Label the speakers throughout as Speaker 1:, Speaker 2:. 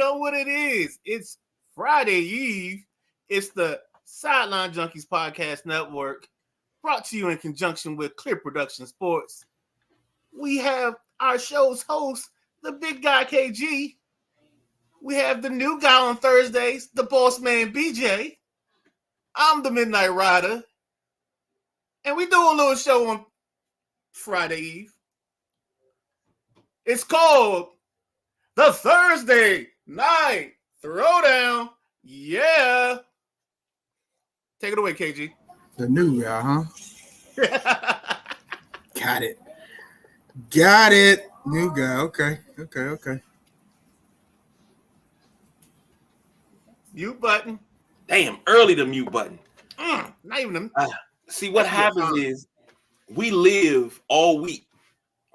Speaker 1: know what it is. It's Friday Eve. It's the Sideline Junkies Podcast Network, brought to you in conjunction with Clear Production Sports. We have our show's host, the big guy KG. We have the new guy on Thursdays, the boss man BJ. I'm the Midnight Rider. And we do a little show on Friday Eve. It's called the Thursday Night Throwdown. Yeah. Take it away, KG.
Speaker 2: The new guy, huh? Got it. New guy. Okay.
Speaker 1: Mute button.
Speaker 3: Damn, early the mute button.
Speaker 1: Not even them.
Speaker 3: See, what happens is we live all week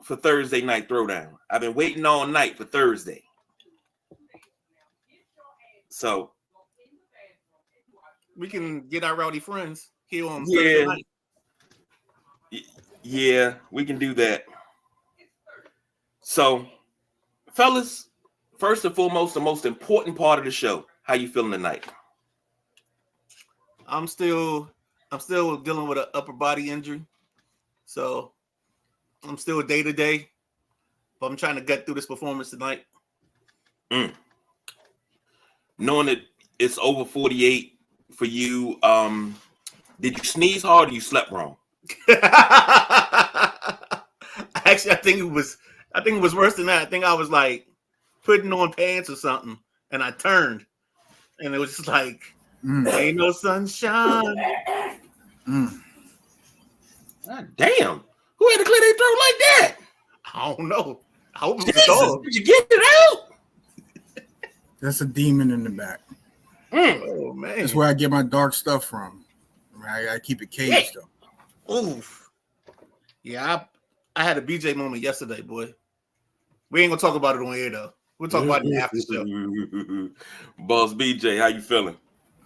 Speaker 3: for Thursday Night Throwdown. I've been waiting all night for Thursday. So
Speaker 1: we can get our rowdy friends here on
Speaker 3: yeah.
Speaker 1: Thursday night.
Speaker 3: Yeah, we can do that. So, fellas, first and foremost, the most important part of the show. How you feeling tonight?
Speaker 1: I'm still dealing with an upper body injury. So I'm still day to day. But I'm trying to get through this performance tonight.
Speaker 3: Knowing that it's over 48 for you, did you sneeze hard or you slept wrong?
Speaker 1: Actually, I think it was worse than that. I think I was like putting on pants or something, and I turned, and it was just like, ain't no sunshine.
Speaker 3: God damn. Who had to clear their throat like that?
Speaker 1: I don't know. I hope it was
Speaker 3: Jesus,
Speaker 1: a dog.
Speaker 3: did you get it out?
Speaker 2: That's a demon in the back.
Speaker 1: Oh man,
Speaker 2: That's where I get my dark stuff from. I keep it caged though.
Speaker 1: Oof. Yeah, I had a BJ moment yesterday, boy. We ain't gonna talk about it on air though. We'll talk about it after the show.
Speaker 3: Boss BJ, how you feeling?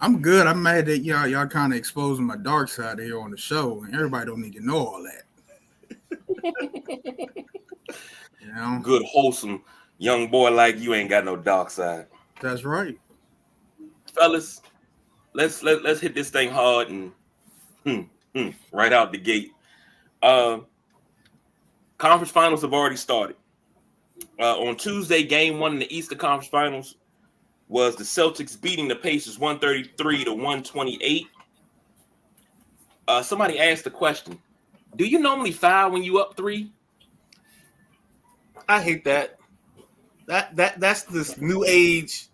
Speaker 2: I'm good. I'm mad that y'all kind of exposing my dark side here on the show, and everybody don't need to know all that.
Speaker 3: Good, wholesome young boy like you ain't got no dark side.
Speaker 2: That's right,
Speaker 3: fellas. Let's hit this thing hard and right out the gate. Conference finals have already started. On Tuesday, game 1 in the Eastern Conference Finals was the Celtics beating the Pacers 133-128. Somebody asked the question, do you normally foul when you up 3?
Speaker 1: I hate that. That's this new age.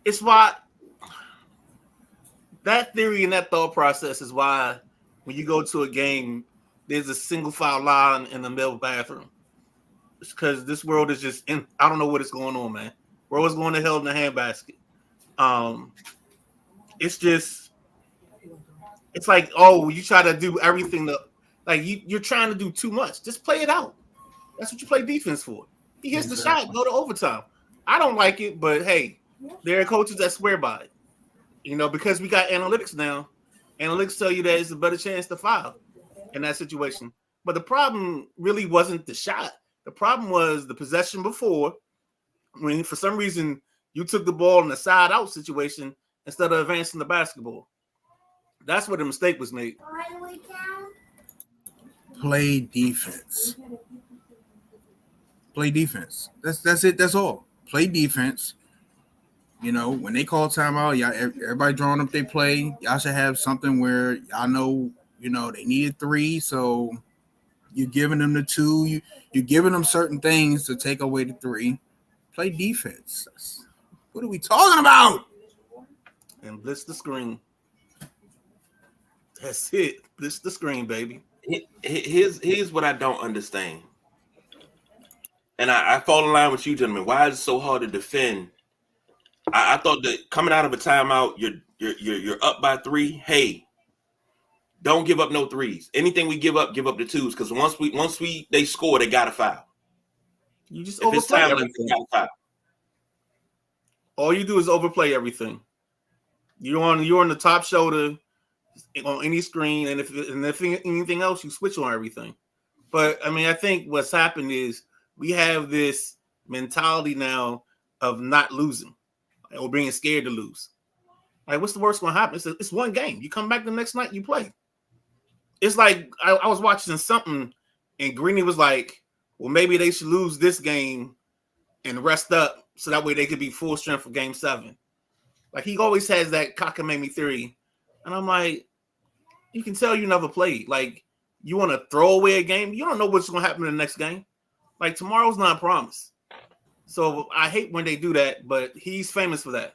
Speaker 1: It's why that theory and that thought process is why when you go to a game, there's a single foul line in the middle bathroom. It's because this world is just in. I don't know what is going on, man. World is going to hell in the handbasket. It's like, oh, you try to do everything you're trying to do too much. Just play it out. That's what you play defense for. He hits the shot, go to overtime. I don't like it, but hey, there are coaches that swear by it. Because we got analytics now. Analytics tell you that it's a better chance to foul in that situation. But the problem really wasn't the shot. The problem was the possession before, when for some reason you took the ball in a side-out situation instead of advancing the basketball. That's where the mistake was made.
Speaker 2: Play defense. Play defense. That's it. That's all. Play defense. When they call timeout, y'all, everybody drawing up their play. Y'all should have something where y'all know, they needed 3, so you're giving them the 2. You're giving them certain things to take away the 3. Play defense. What are we talking about?
Speaker 1: And blitz the screen. That's it. Blitz the screen, baby.
Speaker 3: Here's what I don't understand. And I fall in line with you, gentlemen. Why is it so hard to defend? I thought that coming out of a timeout, you're up by 3. Hey, don't give up no 3s. Anything we give up the 2s. Because once they score, they gotta foul.
Speaker 1: You just overplay everything. All you do is overplay everything. You're on the top shoulder on any screen, and if anything else, you switch on everything. But I think what's happened is we have this mentality now of not losing or being scared to lose. Like, what's the worst going to happen? It's one game. You come back the next night, you play. It's like I was watching something, and Greeny was like, well, maybe they should lose this game and rest up so that way they could be full strength for game 7. Like, he always has that cockamamie theory. And I'm like, you can tell you never played. Like, you want to throw away a game? You don't know what's going to happen in the next game. Like, tomorrow's not a promise. So I hate when they do that, but he's famous for that.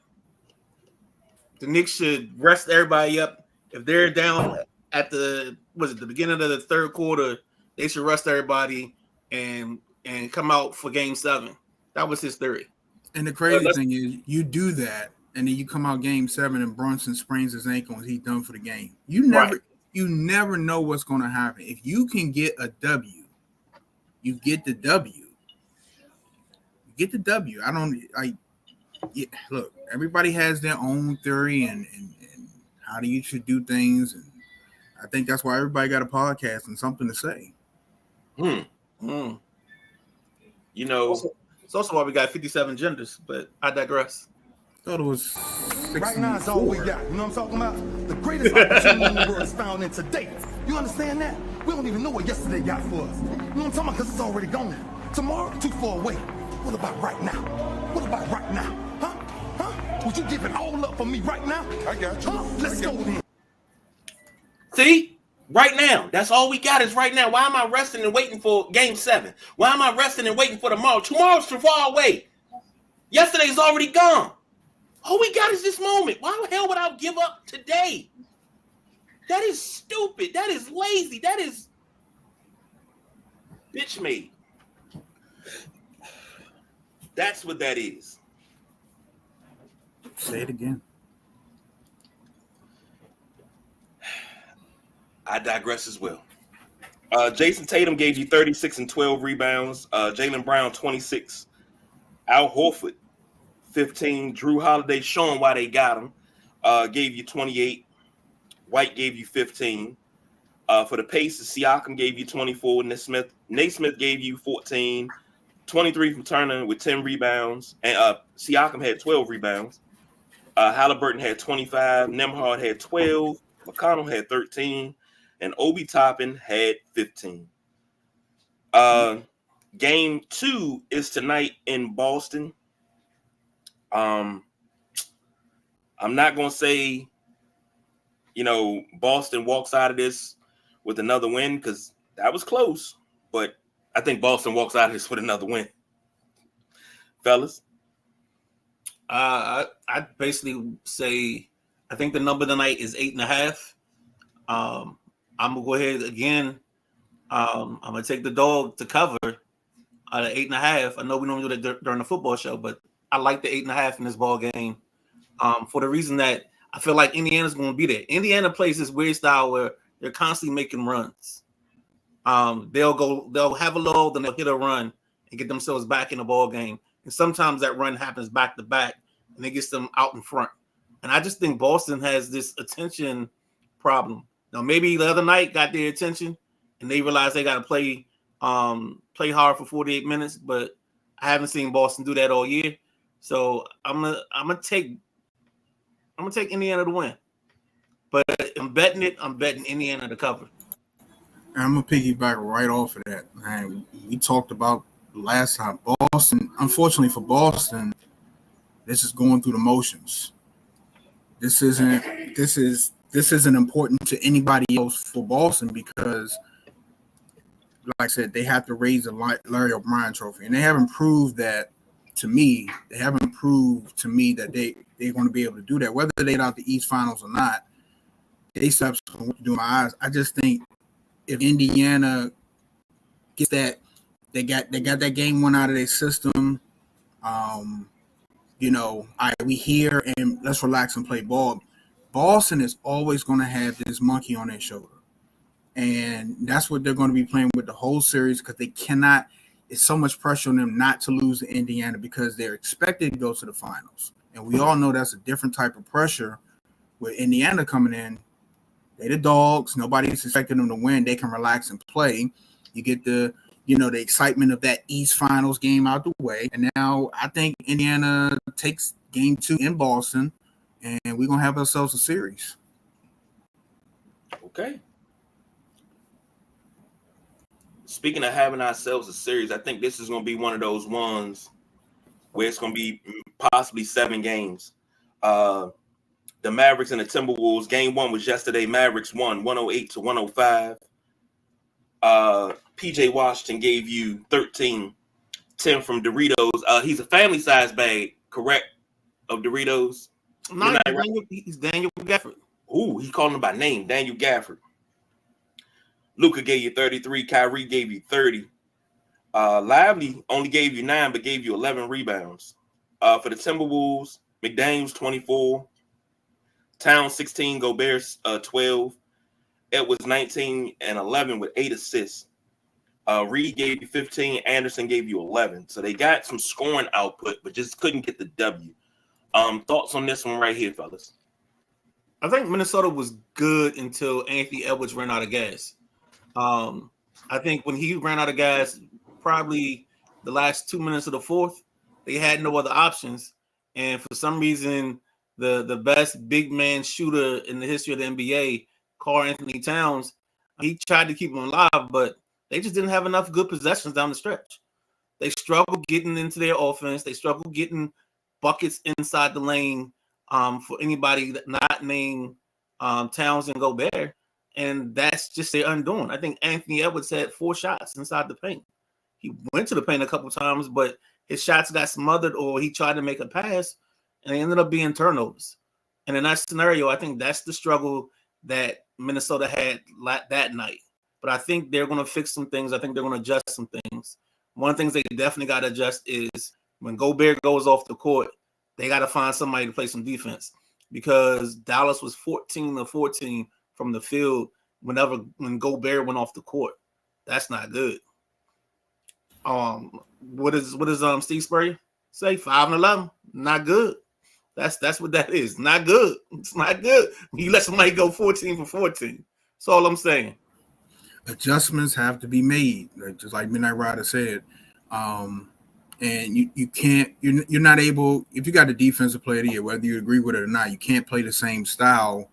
Speaker 1: The Knicks should rest everybody up. If they're down at the beginning of the third quarter, they should rest everybody and come out for game 7. That was his theory.
Speaker 2: And the crazy thing is, you do that, and then you come out game 7, and Brunson sprains his ankle, and he's done for the game. You never know what's going to happen. If you can get a W, you get the W. You get the W. I don't like. Yeah, look, everybody has their own theory and how you should do things, and I think that's why everybody got a podcast and something to say.
Speaker 3: You know,
Speaker 1: it's also why we got 57 genders, but I digress.
Speaker 2: Thought it was
Speaker 4: right now. It's all we got. You know what I'm talking about? The greatest opportunity in the world is found in today. You understand that? We don't even know what yesterday got for us. You know what I'm talking about? Because it's already gone. Tomorrow, too far away. What about right now? What about right now? Huh? Would you give it all up for me right now? I got you. Let's go then.
Speaker 3: See? Right now. That's all we got is right now. Why am I resting and waiting for game 7? Why am I resting and waiting for tomorrow? Tomorrow's too far away. Yesterday's already gone. All we got is this moment. Why the hell would I give up today? That is stupid. That is lazy. That is bitch made. That's what that is.
Speaker 2: Say it again.
Speaker 3: I digress as well. Jason Tatum gave you 36 and 12 rebounds. Jaylen Brown, 26. Al Horford, 15. Drew Holiday, showing why they got him, gave you 28. White gave you 15. For the Pacers, Siakam gave you 24. Naismith gave you 14. 23 from Turner with 10 rebounds. And Siakam had 12 rebounds. Halliburton had 25. Nembhard had 12. McConnell had 13. And Obi Toppin had 15. Game 2 is tonight in Boston. I'm not going to say, Boston walks out of this with another win because that was close. But I think Boston walks out of this with another win. Fellas?
Speaker 1: I basically say I think the number tonight is 8.5. I'm gonna go ahead again. I'm gonna take the dog to cover at 8.5. I know we don't do that during the football show, but I like the 8.5 in this ball game. For the reason that I feel like Indiana's gonna be there. Indiana plays this weird style where they're constantly making runs. They'll have a lull, then they'll hit a run and get themselves back in the ball game. And sometimes that run happens back to back and it gets them out in front. And I just think Boston has this attention problem. Now, maybe the other night got their attention and they realized they got to play hard for 48 minutes, but I haven't seen Boston do that all year. So I'm gonna take Indiana to win. But I'm betting Indiana to cover.
Speaker 2: I'm gonna piggyback right off of that. Man, we talked about last time. Boston, unfortunately for Boston, this is going through the motions. This isn't important to anybody else for Boston because, like I said, they have to raise the Larry O'Brien trophy, and they haven't proved that to me. They haven't proved to me that they're going to be able to do that. Whether they get out the East Finals or not, they stop doing my eyes. I just think if Indiana gets that, they got that game one out of their system. All right, we here and let's relax and play ball. Boston is always going to have this monkey on their shoulder. And that's what they're going to be playing with the whole series because they cannot – it's so much pressure on them not to lose to Indiana because they're expected to go to the finals. And we all know that's a different type of pressure with Indiana coming in. They're the dogs. Nobody's expecting them to win. They can relax and play. You get the the excitement of that East Finals game out the way. And now I think Indiana takes game 2 in Boston, and we're going to have ourselves a series.
Speaker 3: Okay. Speaking of having ourselves a series, I think this is going to be one of those ones where it's going to be possibly 7 games. The Mavericks and the Timberwolves, game 1 was yesterday. Mavericks won 108-105. PJ Washington gave you 13, 10 from Doritos. He's a family size bag, correct, of Doritos?
Speaker 1: No, he's Daniel Gafford.
Speaker 3: Ooh, he called him by name, Daniel Gafford. Luka gave you 33. Kyrie gave you 30. Lively only gave you 9, but gave you 11 rebounds. For the Timberwolves, McDaniels 24. Towns 16. Gobert 12. Edwards 19 and 11 with 8 assists. Reed gave you 15. Anderson gave you 11. So they got some scoring output, but just couldn't get the W. Thoughts on this one right here, fellas?
Speaker 1: I think Minnesota was good until Anthony Edwards ran out of gas. I think when he ran out of gas, probably the last 2 minutes of the fourth, they had no other options. And for some reason, the best big man shooter in the history of the NBA, Karl Anthony Towns, he tried to keep him alive, but they just didn't have enough good possessions down the stretch. They struggled getting into their offense. They struggled getting buckets inside the lane for anybody that not named Towns and Gobert. And that's just their undoing. I think Anthony Edwards had 4 shots inside the paint. He went to the paint a couple times, but his shots got smothered or he tried to make a pass, and they ended up being turnovers. And in that scenario, I think that's the struggle that Minnesota had that night. But I think they're going to fix some things. I think they're going to adjust some things. One of the things they definitely got to adjust is when Gobert goes off the court, they got to find somebody to play some defense, because Dallas was 14-14 from the field when Gobert went off the court. That's not good. What does Steve Spurrier say? 5-11, not good. That's what that is. Not good. It's not good. You let somebody go 14 for 14. That's all I'm saying.
Speaker 2: Adjustments have to be made, just like Midnight Rider said. And you can't. You're not able. If you got a defensive player of the year, whether you agree with it or not, you can't play the same style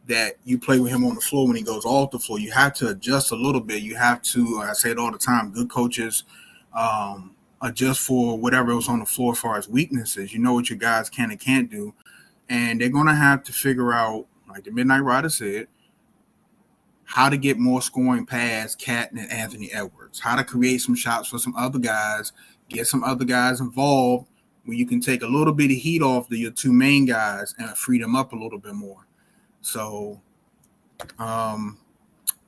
Speaker 2: that you play with him on the floor when he goes off the floor. You have to adjust a little bit. You have to, I say it all the time, good coaches adjust for whatever was on the floor as far as weaknesses. You know what your guys can and can't do. And they're going to have to figure out, like the Midnight Rider said, how to get more scoring past Cat and Anthony Edwards, how to create some shots for some other guys, get some other guys involved where you can take a little bit of heat off your 2 main guys and free them up a little bit more. So, I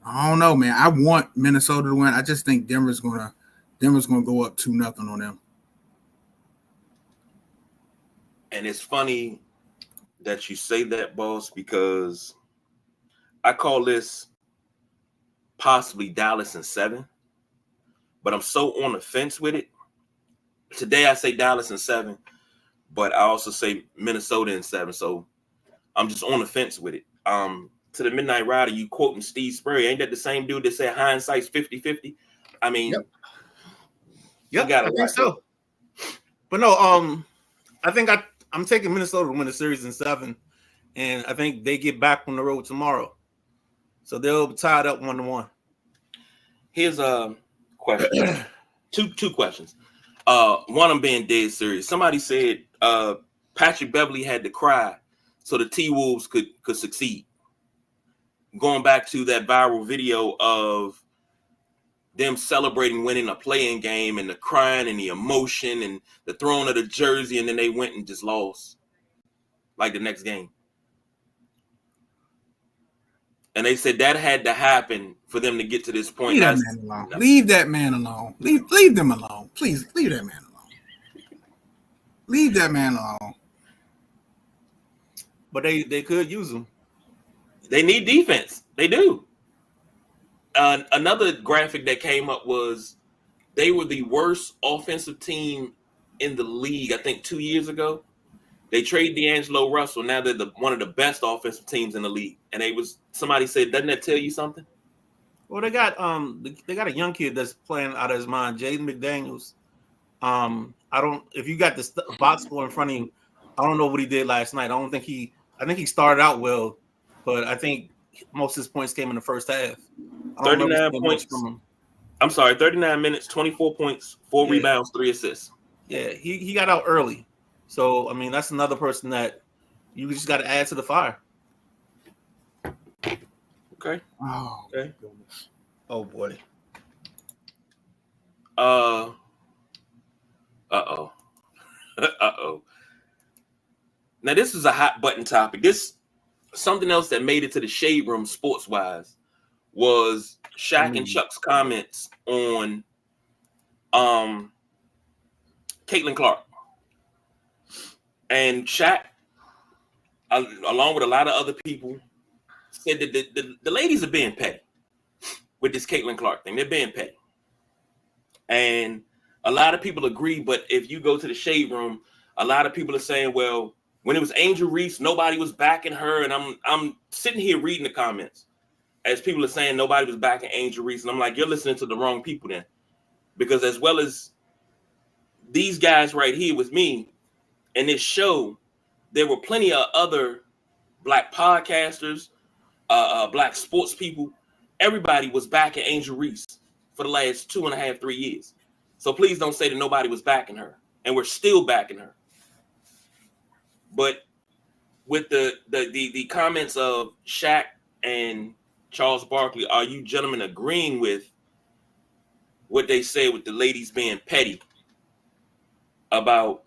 Speaker 2: don't know, man. I want Minnesota to win. I just think Denver's gonna go up 2-0 on them.
Speaker 3: And it's funny that you say that, boss, because I call this possibly Dallas in 7, but I'm so on the fence with it. Today I say Dallas in 7, but I also say Minnesota in 7. So I'm just on the fence with it. To the Midnight Rider, you quoting Steve Spurrier. Ain't that the same dude that said hindsight's 50-50? I mean,
Speaker 1: yep, I think so. But no, I think I'm taking Minnesota to win the series in 7, and I think they get back on the road tomorrow. So they'll be tied up 1-1.
Speaker 3: Here's a question. two questions. One, I'm being dead serious. Somebody said Patrick Beverly had to cry so the T-Wolves could succeed. Going back to that viral video of them celebrating winning a play-in game and the crying and the emotion and the throwing of the jersey, and then they went and just lost like the next game. And they said that had to happen for them to get to this point.
Speaker 2: Leave that man alone. No. Leave that man alone. Leave them alone. Please leave that man alone. Leave that man alone.
Speaker 1: But they could use him.
Speaker 3: They need defense. They do. Another graphic that came up was they were the worst offensive team in the league, I think 2 years ago. They traded D'Angelo Russell. Now they're one of the best offensive teams in the league. And somebody said, doesn't that tell you something?
Speaker 1: Well, they got a young kid that's playing out of his mind, Jaden McDaniels. I don't. If you got the box score in front of you, I don't know what he did last night. I think he started out well, but I think most of his points came in the first half. I don't remember
Speaker 3: 39
Speaker 1: seeing much
Speaker 3: points.
Speaker 1: from him.
Speaker 3: I'm sorry, 39 minutes, 24 points, 4 rebounds, 3 assists.
Speaker 1: Yeah, he got out early. So, I mean, that's another person that you just got to add to the fire.
Speaker 3: Okay.
Speaker 2: Oh,
Speaker 3: Okay.
Speaker 2: goodness.
Speaker 1: Oh, boy.
Speaker 3: Uh-oh. Now, this is a hot button topic. This something else that made it to the shade room sports wise was Shaq and Chuck's comments on Caitlin Clark. And Shaq, along with a lot of other people, said that the ladies are being petty with this Caitlin Clark thing. They're being petty. And a lot of people agree, but if you go to the shade room, a lot of people are saying, well, when it was Angel Reese, nobody was backing her. And I'm sitting here reading the comments as people are saying nobody was backing Angel Reese. And I'm like, you're listening to the wrong people then. Because as well as these guys right here with me in this show, there were plenty of other Black podcasters, Black sports people. Everybody was backing Angel Reese for the last 2.5, 3 years. So please don't say that nobody was backing her. And we're still backing her. But with the comments of Shaq and Charles Barkley, are you gentlemen agreeing with what they say with the ladies being petty about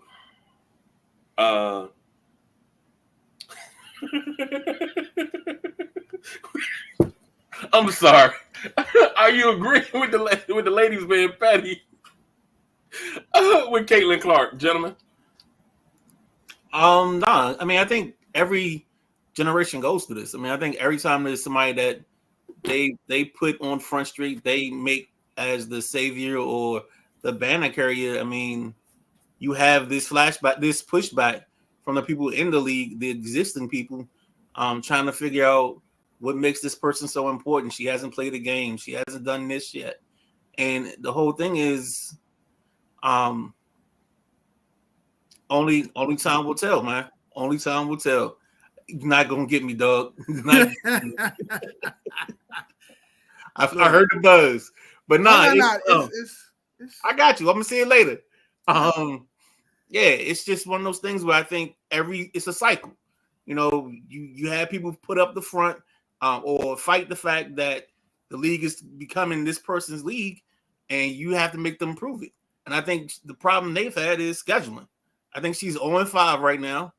Speaker 3: I'm sorry. Are you agreeing with the ladies being petty with Caitlin Clark, gentlemen?
Speaker 1: Nah. I mean, I think every generation goes through this. I mean, I think every time there's somebody that they put on Front Street, they make as the savior or the banner carrier. I mean, you have this flashback, this pushback from the people in the league, the existing people, trying to figure out what makes this person so important. She hasn't played a game. She hasn't done this yet. And the whole thing is only time will tell, man. Only time will tell. You're not going to get me, dog. I heard the buzz. But I got you. I'm going to see it later. Yeah, it's just one of those things where I think it's a cycle. You know, you have people put up the front or fight the fact that the league is becoming this person's league, and you have to make them prove it. And I think the problem they've had is scheduling. I think she's 0-5 right now,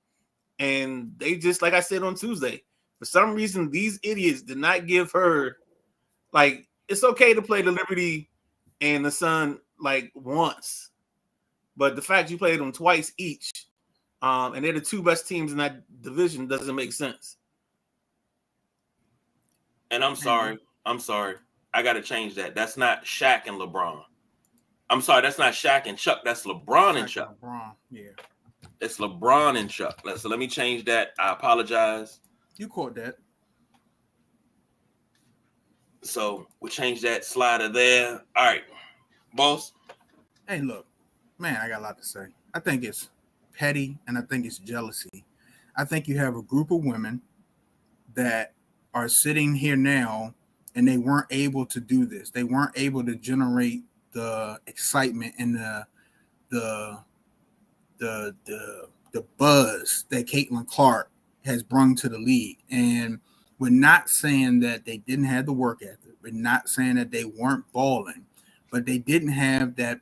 Speaker 1: and they just, like I said on Tuesday, for some reason these idiots did not give her, like, it's okay to play the Liberty and the Sun like once, but the fact you played them twice each, and they're the two best teams in that division, doesn't make sense.
Speaker 3: And I'm sorry. I got to change that. That's not Shaq and LeBron. I'm sorry. That's not Shaq and Chuck. That's LeBron and Chuck.
Speaker 2: LeBron, yeah.
Speaker 3: It's LeBron and Chuck. So let me change that. I apologize.
Speaker 2: You caught that.
Speaker 3: So we'll change that slider there. All right, boss.
Speaker 2: Hey, look, man, I got a lot to say. I think it's petty, and I think it's jealousy. I think you have a group of women that are sitting here now, and they weren't able to do this. They weren't able to generate the excitement and the buzz that Caitlin Clark has brought to the league. And we're not saying that they didn't have the work ethic. We're not saying that they weren't balling, but they didn't have that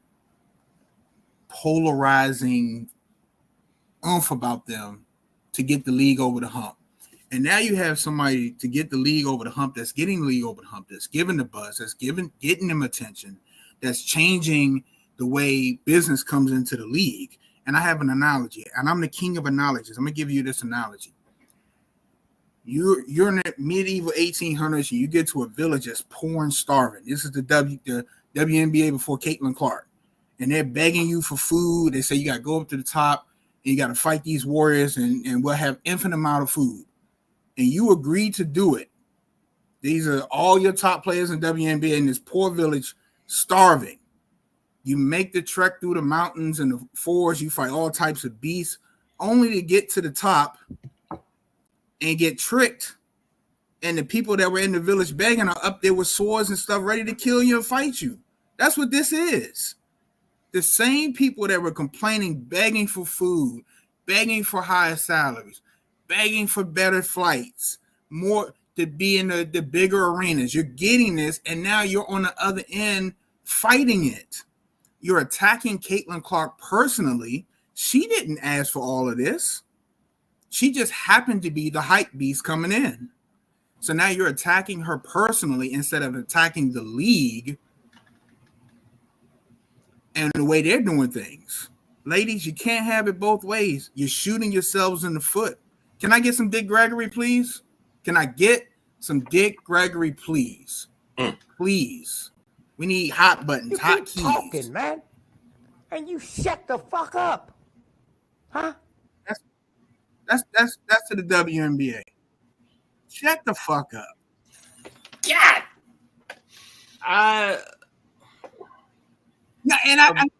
Speaker 2: polarizing oomph about them to get the league over the hump. And now you have somebody to get the league over the hump, that's getting the league over the hump, that's giving the buzz, that's getting them attention, that's changing the way business comes into the league. And I have an analogy, and I'm the king of analogies. I'm going to give you this analogy. You're in the medieval 1800s, and you get to a village that's poor and starving. This is the WNBA before Caitlin Clark. And they're begging you for food. They say you got to go up to the top, and you got to fight these warriors, and we'll have infinite amount of food. And you agree to do it. These are all your top players in WNBA in this poor village, starving. You make the trek through the mountains and the forests. You fight all types of beasts, only to get to the top and get tricked. And the people that were in the village begging are up there with swords and stuff, ready to kill you and fight you. That's what this is. The same people that were complaining, begging for food, begging for higher salaries, begging for better flights, more to be in the bigger arenas. You're getting this, and now you're on the other end fighting it. You're attacking Caitlin Clark personally. She didn't ask for all of this. She just happened to be the hype beast coming in. So now you're attacking her personally instead of attacking the league and the way they're doing things. Ladies, you can't have it both ways. You're shooting yourselves in the foot. Can I get some Dick Gregory, please? Can I get some Dick Gregory, please? Please. We need hot buttons,
Speaker 5: You
Speaker 2: hot
Speaker 5: keep
Speaker 2: keys.
Speaker 5: talking, man, and you shut the fuck up, huh?
Speaker 2: That's to the WNBA. Shut the fuck up.
Speaker 3: God.
Speaker 2: I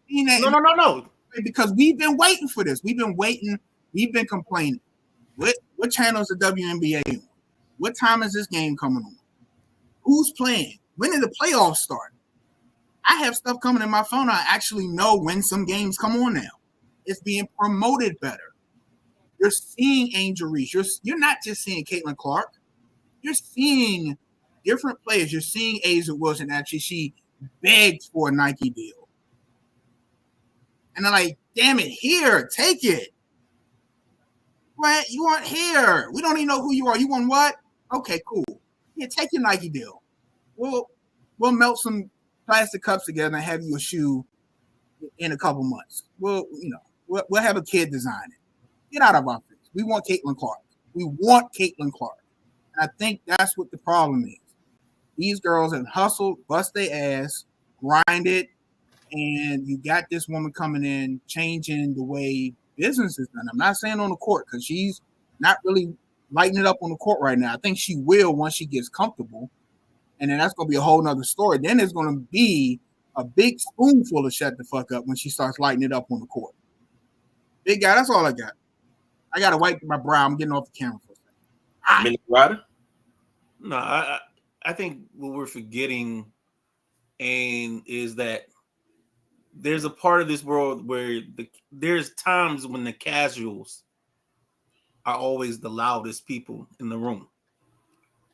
Speaker 2: mean that.
Speaker 1: No.
Speaker 2: Because we've been waiting for this. We've been waiting. We've been complaining. What channel is the WNBA on? What time is this game coming on? Who's playing? When did the playoffs start? I have stuff coming in my phone. I actually know when some games come on now. It's being promoted better. You're seeing Angel Reese. You're not just seeing Caitlin Clark. You're seeing different players. You're seeing A'ja Wilson. Actually, she begged for a Nike deal. And they're like, damn it, here, take it. What? You want here? We don't even know who you are. You want what? Okay, cool. Yeah, take your Nike deal. We'll melt some plastic cups together and have you a shoe in a couple months. We'll have a kid design it. Get out of our face. We want Caitlin Clark. We want Caitlin Clark. And I think that's what the problem is. These girls have hustled, bust their ass, grinded, and you got this woman coming in, changing the way business is done. I'm not saying on the court because she's not really lighting it up on the court right now. I think she will once she gets comfortable. And then that's going to be a whole nother story. Then there's going to be a big spoonful of shut the fuck up when she starts lighting it up on the court. Big guy, that's all I got. I got to wipe my brow. I'm getting off the camera for a second.
Speaker 3: Minute Rider?
Speaker 1: No, I think what we're forgetting is that there's a part of this world where there's times when the casuals are always the loudest people in the room.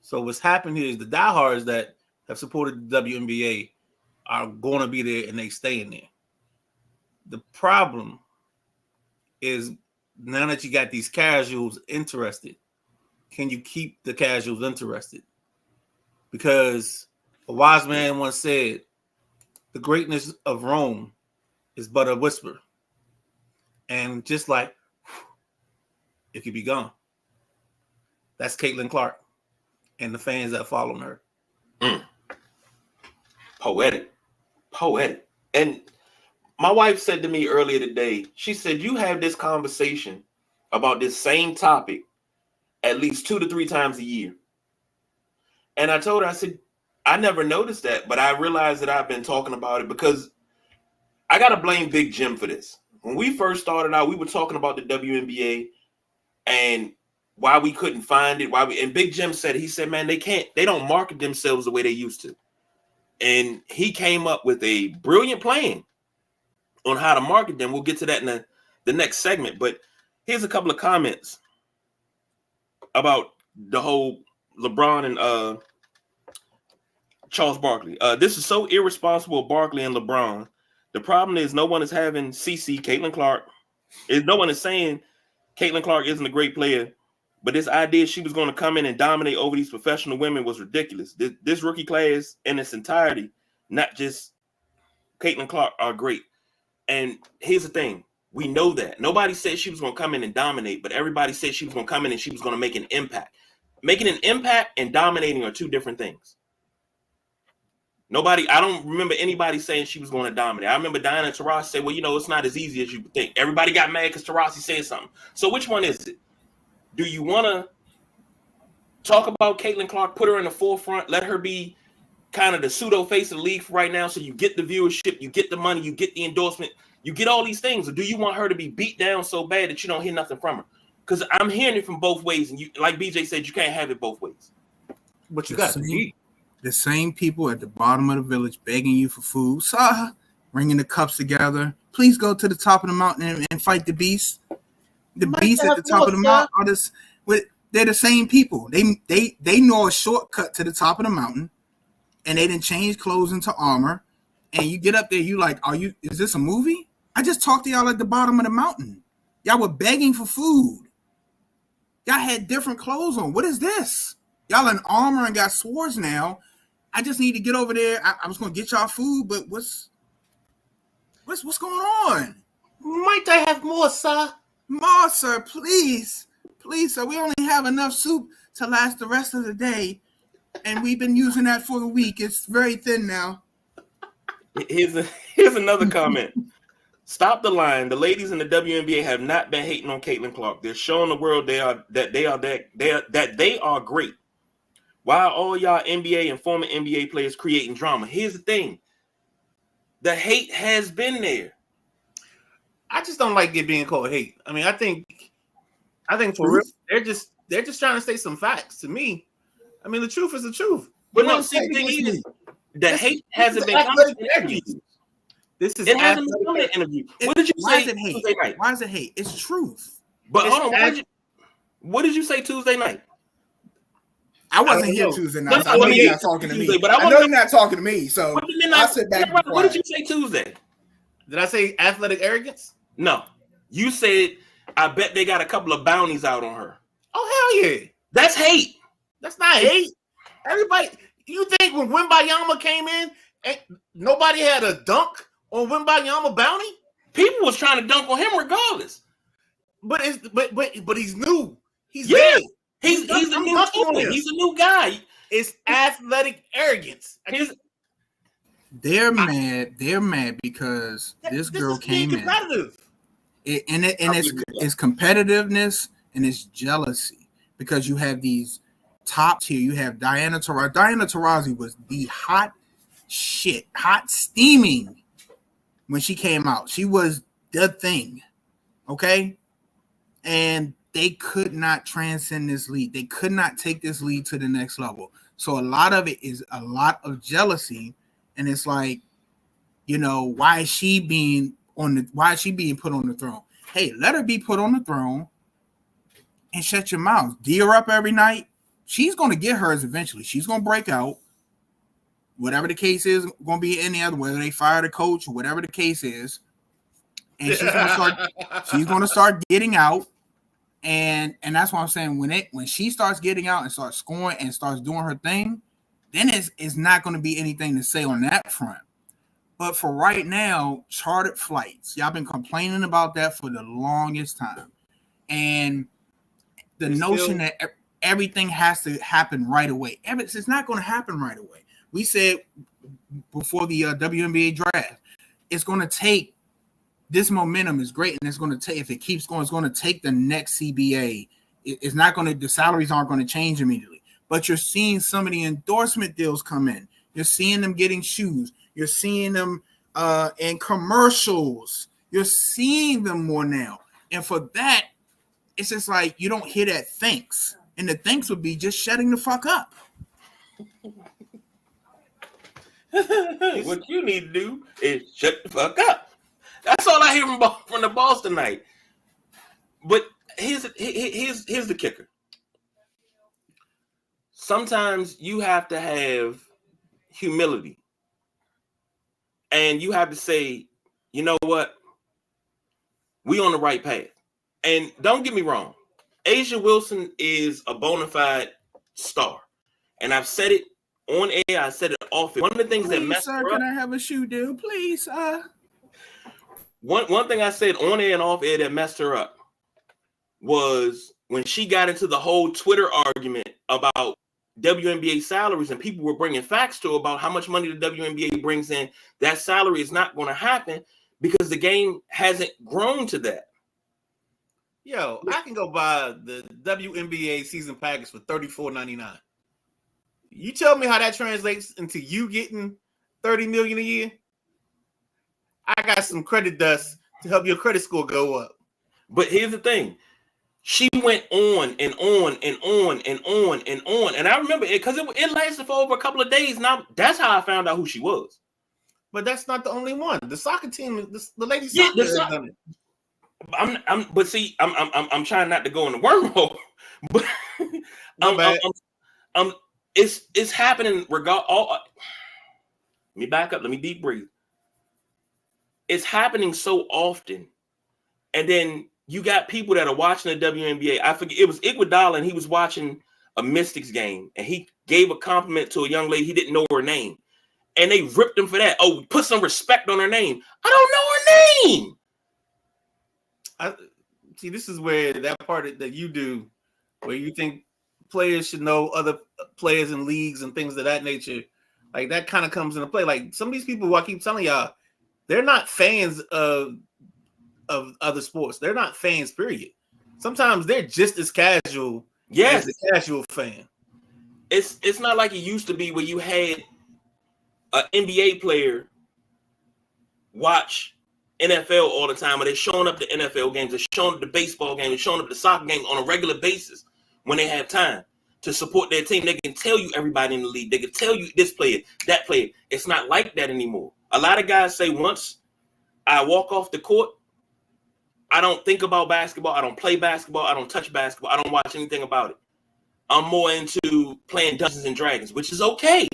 Speaker 1: So what's happened here is the diehards that have supported the WNBA are going to be there and they staying there. The problem is now that you got these casuals interested, can you keep the casuals interested? Because a wise man once said, the greatness of Rome is but a whisper. And just like, it could be gone. That's Caitlin Clark and the fans that follow her.
Speaker 3: Poetic. And my wife said to me earlier today, she said, you have this conversation about this same topic at least 2 to 3 times a year. And I told her, I said, I never noticed that, but I realized that I've been talking about it because I got to blame Big Jim for this. When we first started out, we were talking about the WNBA and why we couldn't find it. And Big Jim said, man, they don't market themselves the way they used to. And he came up with a brilliant plan on how to market them. We'll get to that in the next segment. But here's a couple of comments about the whole LeBron and Charles Barkley. This is so irresponsible, Barkley and LeBron. The problem is no one is having Caitlin Clark. No one is saying Caitlin Clark isn't a great player, but this idea she was going to come in and dominate over these professional women was ridiculous. This rookie class in its entirety, not just Caitlin Clark, are great. And here's the thing. We know that. Nobody said she was going to come in and dominate, but everybody said she was going to come in and she was going to make an impact. Making an impact and dominating are two different things. I don't remember anybody saying she was going to dominate. I remember Diana Taurasi say, well, it's not as easy as you would think. Everybody got mad because Taurasi said something. So which one is it? Do you want to talk about Caitlin Clark, put her in the forefront, let her be kind of the pseudo face of the league right now, so you get the viewership, you get the money, you get the endorsement, you get all these things? Or do you want her to be beat down so bad that you don't hear nothing from her? Because I'm hearing it from both ways, and you, like BJ said, you can't have it both ways.
Speaker 1: But you got to eat.
Speaker 2: The same people at the bottom of the village begging you for food, bringing the cups together. Please go to the top of the mountain and fight the beast. The beast at the top of the mountain are this. They're the same people. They know a shortcut to the top of the mountain, and they didn't change clothes into armor. And you get up there, you like, is this a movie? I just talked to y'all at the bottom of the mountain. Y'all were begging for food. Y'all had different clothes on. What is this? Y'all in armor and got swords now. I just need to get over there. I was gonna get y'all food, but what's going on?
Speaker 1: Might I have more, sir?
Speaker 2: More, sir, please. Please, sir. We only have enough soup to last the rest of the day. And we've been using that for the week. It's very thin now.
Speaker 3: Here's another comment. Stop the line. The ladies in the WNBA have not been hating on Caitlin Clark. They're showing the world that they are great. Why are all y'all NBA and former NBA players creating drama? Here's the thing. The hate has been there.
Speaker 1: I just don't like it being called hate. I mean, I think for real, they're just trying to say some facts to me. I mean, the truth is the truth.
Speaker 3: But no, see, the thing is, the hate hasn't been coming in interviews. It hasn't been coming in interview. What did you say Tuesday night?
Speaker 2: Why is it hate? It's truth.
Speaker 3: But hold on, what did you say Tuesday night?
Speaker 2: I wasn't here Tuesday night. I know you're not talking to me. But I know you're not talking to me. So I'll sit back.
Speaker 3: What did you say Tuesday?
Speaker 1: Did I say athletic arrogance?
Speaker 3: No. You said, I bet they got a couple of bounties out on her.
Speaker 1: Oh, hell yeah.
Speaker 3: That's hate.
Speaker 1: That's not hate. Everybody, you think when Wembayama came in, nobody had a dunk on Wembayama bounty?
Speaker 3: People was trying to dunk on him regardless.
Speaker 1: But he's new. He's
Speaker 3: yeah.
Speaker 1: big.
Speaker 3: He's a new tool. He's a new guy.
Speaker 1: It's athletic arrogance.
Speaker 2: They're mad. They're mad because this girl came in. It's competitiveness and it's jealousy because you have these top tier. You have Diana Taurasi. Diana Taurasi was the hot steaming when she came out. She was the thing. Okay. And they could not transcend this league. They could not take this league to the next level. So a lot of it is a lot of jealousy. And it's like, why is she being put on the throne? Hey, let her be put on the throne and shut your mouth. D her up every night. She's going to get hers eventually. She's going to break out. Whatever the case is going to be any other, whether they fire the coach or whatever the case is. And she's going to start getting out. And that's why I'm saying when she starts getting out and starts scoring and starts doing her thing, then it's not going to be anything to say on that front. But for right now, chartered flights. Y'all been complaining about that for the longest time. And the notion that everything has to happen right away. It's not going to happen right away. We said before the WNBA draft, it's going to take, this momentum is great, and it's going to take, if it keeps going, it's going to take the next CBA. It's not going to, the salaries aren't going to change immediately. But you're seeing some of the endorsement deals come in. You're seeing them getting shoes. You're seeing them in commercials. You're seeing them more now. And for that, it's just like you don't hear that thanks. And the thanks would be just shutting the fuck up.
Speaker 3: What you need to do is shut the fuck up. That's all I hear from the boss tonight. But here's the kicker. Sometimes you have to have humility. And you have to say, you know what? We on the right path. And don't get me wrong. Asia Wilson is a bona fide star. And I've said it on air. I said it off. One of the things that messed her up.
Speaker 2: Can I have a shoe deal, please?
Speaker 3: One thing I said on air and off air that messed her up was when she got into the whole Twitter argument about WNBA salaries, and people were bringing facts to her about how much money the WNBA brings in. That salary is not going to happen because the game hasn't grown to that.
Speaker 1: Yo, I can go buy the WNBA season package for $34.99. You tell me how that translates into you getting $30 million a year. I got some credit dust to help your credit score go up.
Speaker 3: But here's the thing. She went on and on and on and on and on. And I remember it because it lasted for over a couple of days. Now, that's how I found out who she was.
Speaker 1: But that's not the only one. The soccer team, the ladies soccer has done it.
Speaker 3: I'm trying not to go in the wormhole. But it's happening let me back up. Let me deep breathe. It's happening so often. And then you got people that are watching the WNBA. I forget, it was Iguodala, and he was watching a Mystics game, and he gave a compliment to a young lady. He didn't know her name, and they ripped him for that. Oh, put some respect on her name. I don't know her name.
Speaker 1: See, this is where that part that you do, where you think players should know other players in leagues and things of that nature. Like that kind of comes into play. Like some of these people who I keep telling y'all, they're not fans of other sports. They're not fans, period. Sometimes they're just as casual as a casual fan.
Speaker 3: It's not like it used to be where you had an NBA player watch NFL all the time, or they're showing up to NFL games, they're showing up to baseball games, they're showing up to soccer games on a regular basis when they have time to support their team. They can tell you everybody in the league. They can tell you this player, that player. It's not like that anymore. A lot of guys say once I walk off the court, I don't think about basketball. I don't play basketball. I don't touch basketball. I don't watch anything about it. I'm more into playing Dungeons and Dragons, which is okay.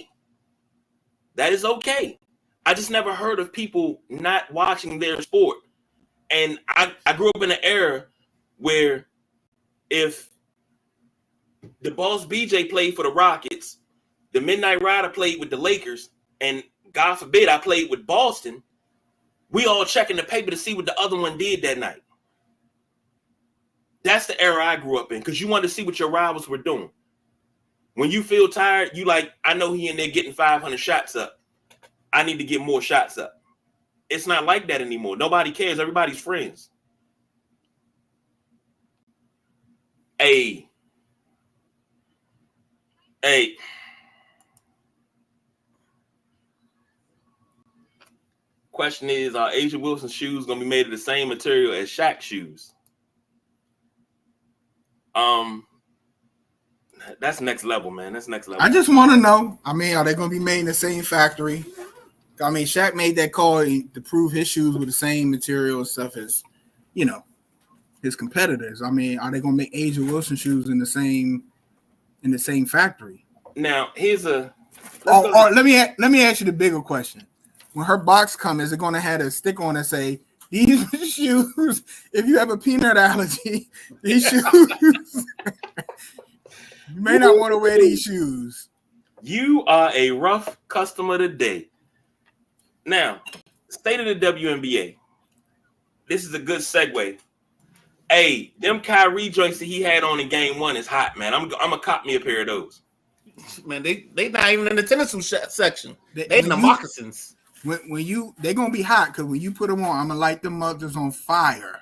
Speaker 3: That is okay. I just never heard of people not watching their sport. And I grew up in an era where if the Boss BJ played for the Rockets, the Midnight Rider played with the Lakers, and God forbid I played with Boston, we all checking the paper to see what the other one did that night. That's the era I grew up in, because you wanted to see what your rivals were doing. When you feel tired, you like, I know he in there getting 500 shots up. I need to get more shots up. It's not like that anymore. Nobody cares. Everybody's friends. Hey. Question is, are Asia Wilson's shoes going to be made of the same material as Shaq's shoes? That's next level, man. That's next level.
Speaker 2: I just want to know. I mean, are they going to be made in the same factory? I mean, Shaq made that call to prove his shoes were the same material and stuff as, his competitors. I mean, are they going to make Asia Wilson shoes in the same factory?
Speaker 3: Now, here's a.
Speaker 2: Let me ask you the bigger question. When her box comes, is it going to have a stick on it say, these shoes, if you have a peanut allergy, these shoes, you may not want to wear these shoes.
Speaker 3: You are a rough customer today. Now, state of the WNBA. This is a good segue. Hey, them Kyrie joints that he had on in game 1 is hot, man. I'm gonna cop me a pair of those.
Speaker 1: Man, they not even in the tennis section. They in the moccasins.
Speaker 2: When they're gonna be hot, because when you put them on, I'm gonna light them mothers on fire.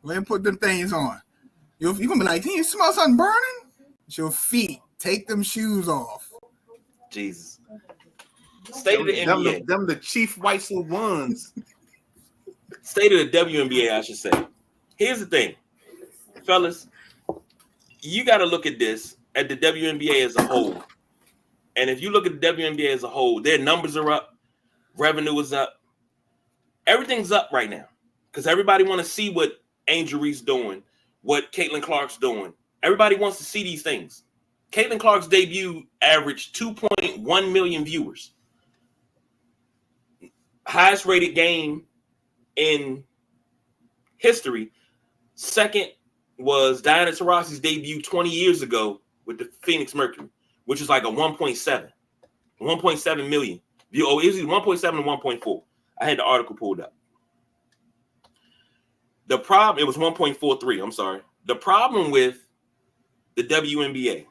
Speaker 2: Go ahead and put them things on. You're gonna be like, you smell something burning? It's your feet. Take them shoes off.
Speaker 3: Jesus. State of the NBA.
Speaker 1: Them the chief white ones.
Speaker 3: State of the WNBA, I should say. Here's the thing, fellas. You got to look at this at the WNBA as a whole. And if you look at the WNBA as a whole, their numbers are up. Revenue is up. Everything's up right now because everybody want to see what Angel Reese's doing, what Caitlin Clark's doing. Everybody wants to see these things. Caitlin Clark's debut averaged 2.1 million viewers. Highest rated game in history. Second was Diana Taurasi's debut 20 years ago with the Phoenix Mercury, which is like a 1.7 million. Oh, it was 1.7 and 1.4. I had the article pulled up. The problem, it was 1.43. I'm sorry. The problem with the WNBA,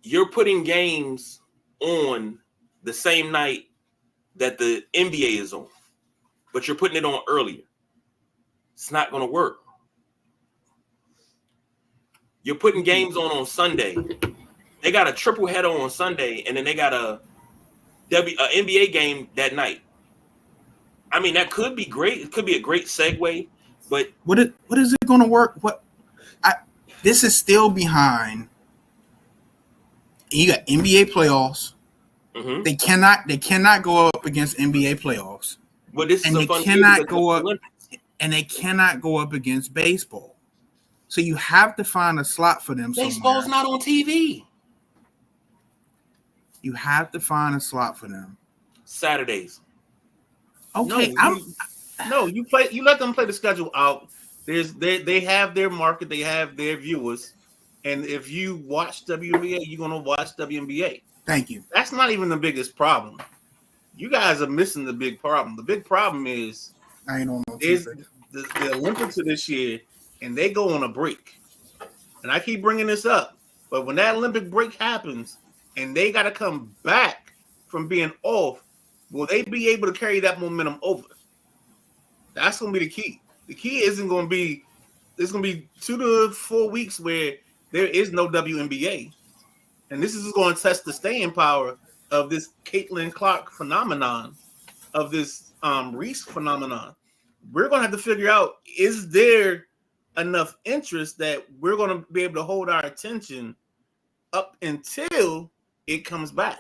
Speaker 3: you're putting games on the same night that the NBA is on, but you're putting it on earlier. It's not going to work. You're putting games on Sunday. They got a triple header on Sunday, and then they got a NBA game that night. I mean, that could be great. It could be a great segue, but
Speaker 2: what is it going to work? This is still behind. You got NBA playoffs.
Speaker 3: mm-hmm.
Speaker 2: They cannot go up against NBA playoffs.
Speaker 3: Well, this
Speaker 2: and
Speaker 3: is
Speaker 2: they
Speaker 3: a fun
Speaker 2: cannot go up, and they cannot go up against baseball. So you have to find a slot for them.
Speaker 3: Baseball's
Speaker 2: somewhere.
Speaker 3: not on TV.
Speaker 2: You have to find a slot for them.
Speaker 3: Saturdays.
Speaker 2: Okay,
Speaker 1: you let them play the schedule out. They have their market, they have their viewers, and if you watch WNBA, you're gonna watch WNBA.
Speaker 2: Thank you.
Speaker 1: That's not even the biggest problem. You guys are missing the big problem. The big problem is the Olympics of this year, and they go on a break. And I keep bringing this up, but when that Olympic break happens, and they got to come back from being off, will they be able to carry that momentum over? That's going to be the key. The key isn't going to be, there's going to be 2 to 4 weeks where there is no WNBA. And this is going to test the staying power of this Caitlin Clark phenomenon, of this Reese phenomenon. We're going to have to figure out, is there enough interest that we're going to be able to hold our attention up until it comes back?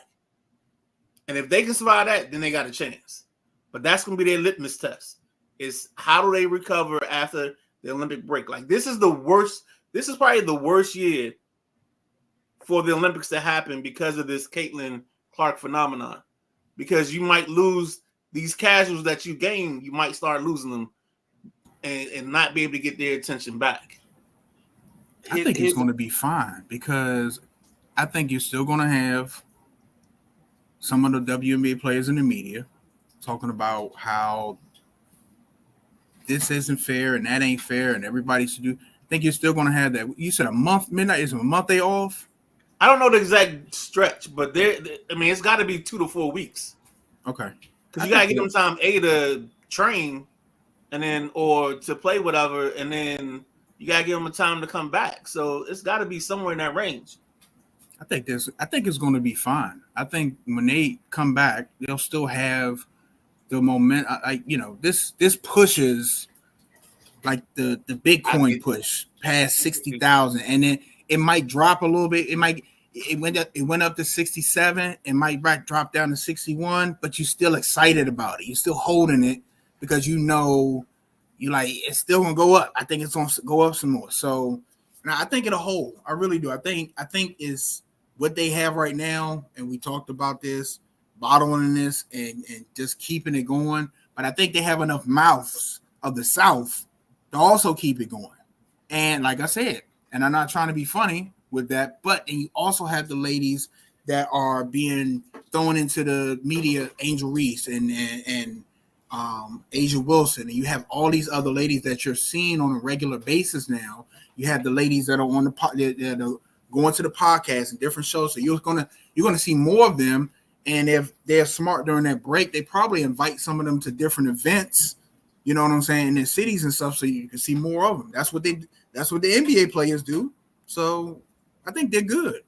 Speaker 1: And if they can survive that, then they got a chance. But that's going to be their litmus test. Is how do they recover after the Olympic break? Like, this is the worst. This is probably the worst year for the Olympics to happen because of this Caitlin Clark phenomenon. Because you might lose these casuals that you gain. You might start losing them and not be able to get their attention back.
Speaker 2: I think it's going to be fine because I think you're still going to have some of the WNBA players in the media talking about how this isn't fair and that ain't fair and everybody should do. I think you're still going to have that. You said a month, midnight is a month they off?
Speaker 1: I don't know the exact stretch, but it's got to be 2 to 4 weeks.
Speaker 2: Okay.
Speaker 1: Because you got to give them time, to train and then, or to play whatever, and then you got to give them a time to come back. So it's got to be somewhere in that range.
Speaker 2: I think it's going to be fine. I think when they come back, they'll still have the momentum. This pushes like the Bitcoin push past 60,000, and then it might drop a little bit. It went up to 67. It might drop down to 61, but you're still excited about it. You're still holding it because you like it's still gonna go up. I think it's gonna go up some more. So I think it'll hold. I really do. I think is what they have right now, and we talked about this, bottling this and just keeping it going. But I think they have enough mouths of the South to also keep it going. And like I said, and I'm not trying to be funny with that, but and you also have the ladies that are being thrown into the media, Angel Reese and Asia Wilson, and you have all these other ladies that you're seeing on a regular basis now. You have the ladies that are on that are going to the podcast and different shows. So you're gonna see more of them. And if they're smart during that break, they probably invite some of them to different events. You know what I'm saying? In their cities and stuff, so you can see more of them. That's what the NBA players do. So I think they're good.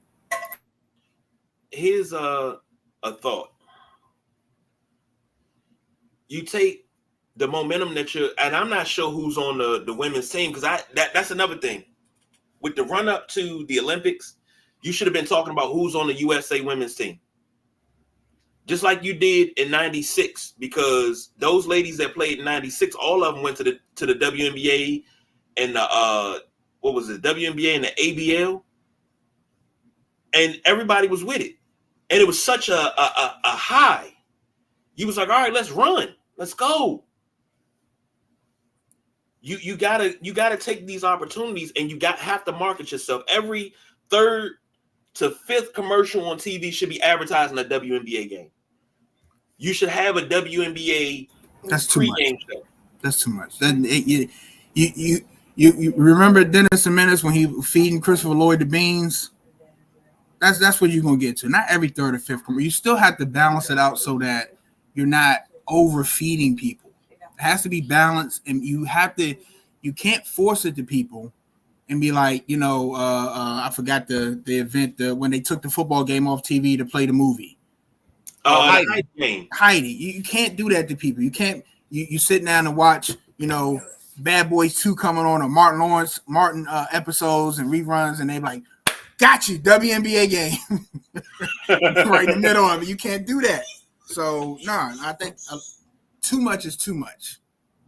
Speaker 3: Here's a thought. You take the momentum that and I'm not sure who's on the women's team, because that's another thing. With the run up to the Olympics, you should have been talking about who's on the USA women's team. Just like you did in 96, because those ladies that played in 96, all of them went to the WNBA and the WNBA and the ABL, and everybody was with it. And it was such a high. You was like, all right, let's run. Let's go. You gotta take these opportunities, and you have to market yourself. Every 3rd to 5th commercial on TV should be advertising a WNBA game. You should have a WNBA.
Speaker 2: That's too much.
Speaker 3: Show.
Speaker 2: That's too much. You remember Dennis and Menace when he was feeding Christopher Lloyd the beans? That's what you're gonna get to. Not every 3rd or 5th commercial. You still have to balance it out so that you're not overfeeding people. It has to be balanced, and you have to you can't force it to people and be like, I forgot the event when they took the football game off TV to play the movie.
Speaker 3: Heidi.
Speaker 2: You can't do that to people. You can't. You sit down and watch, Bad Boys 2 coming on, or Martin episodes and reruns, and they like, got you, WNBA game, right in the middle of it. You can't do that. So I think too much is too much.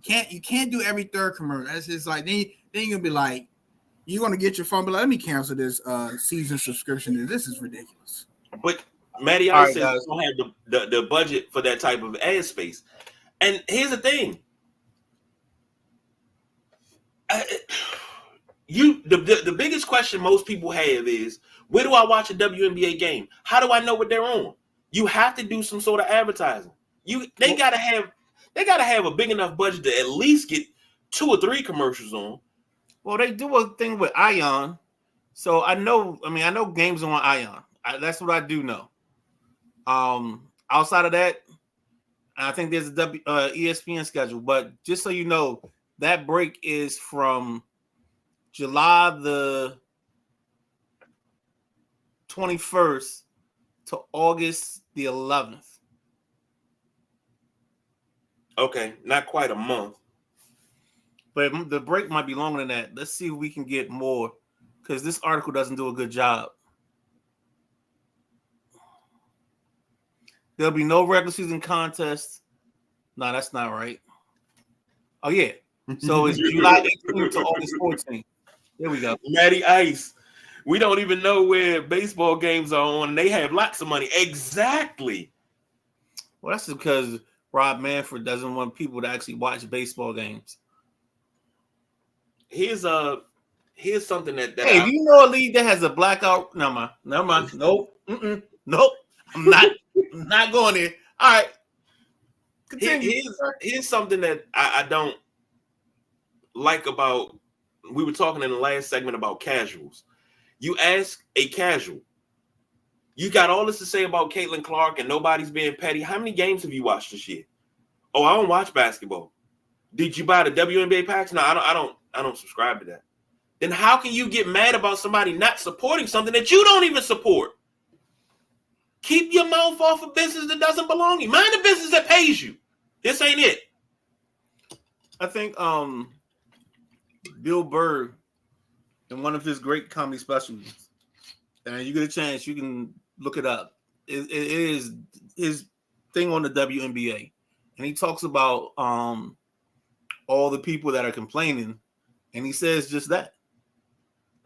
Speaker 2: You can't do every third commercial. That's just like then you're gonna be like, you're gonna get your phone, but let me cancel this season subscription. This is ridiculous.
Speaker 3: But Matty Ice says don't have the budget for that type of ad space. And here's the thing. The biggest question most people have is, where do I watch a WNBA game? How do I know what they're on? You have to do some sort of advertising. They gotta have a big enough budget to at least get 2 or 3 commercials on.
Speaker 1: Well, they do a thing with Ion, so I know games on Ion. That's what I do know. Outside of that, I think there's a ESPN schedule, but just so you know, that break is from July the 21st to August the 11th.
Speaker 3: Okay, not quite a month.
Speaker 1: But the break might be longer than that. Let's see if we can get more, because this article doesn't do a good job. There'll be no regular season contest. No, that's not right. Oh, yeah. So it's July 18th to August 14th. There we go.
Speaker 3: Matty Ice. We don't even know where baseball games are on, and they have lots of money. Exactly.
Speaker 1: Well, that's because Rob Manfred doesn't want people to actually watch baseball games.
Speaker 3: Here's something that
Speaker 1: hey, do you know a league that has a blackout? Never mind. Nope. Nope. I'm not going there. All right. Continue.
Speaker 3: Here's something that I don't like about. We were talking in the last segment about casuals. You ask a casual, you got all this to say about Caitlin Clark and nobody's being petty. How many games have you watched this year? Oh, I don't watch basketball. Did you buy the WNBA packs? No, I don't subscribe to that. Then how can you get mad about somebody not supporting something that you don't even support? Keep your mouth off of business that doesn't belong to you. Mind the business that pays you. This ain't it.
Speaker 1: I think Bill Burr, in one of his great comedy specials, and you get a chance, you can look it up. It is his thing on the WNBA, and he talks about all the people that are complaining, and he says just that.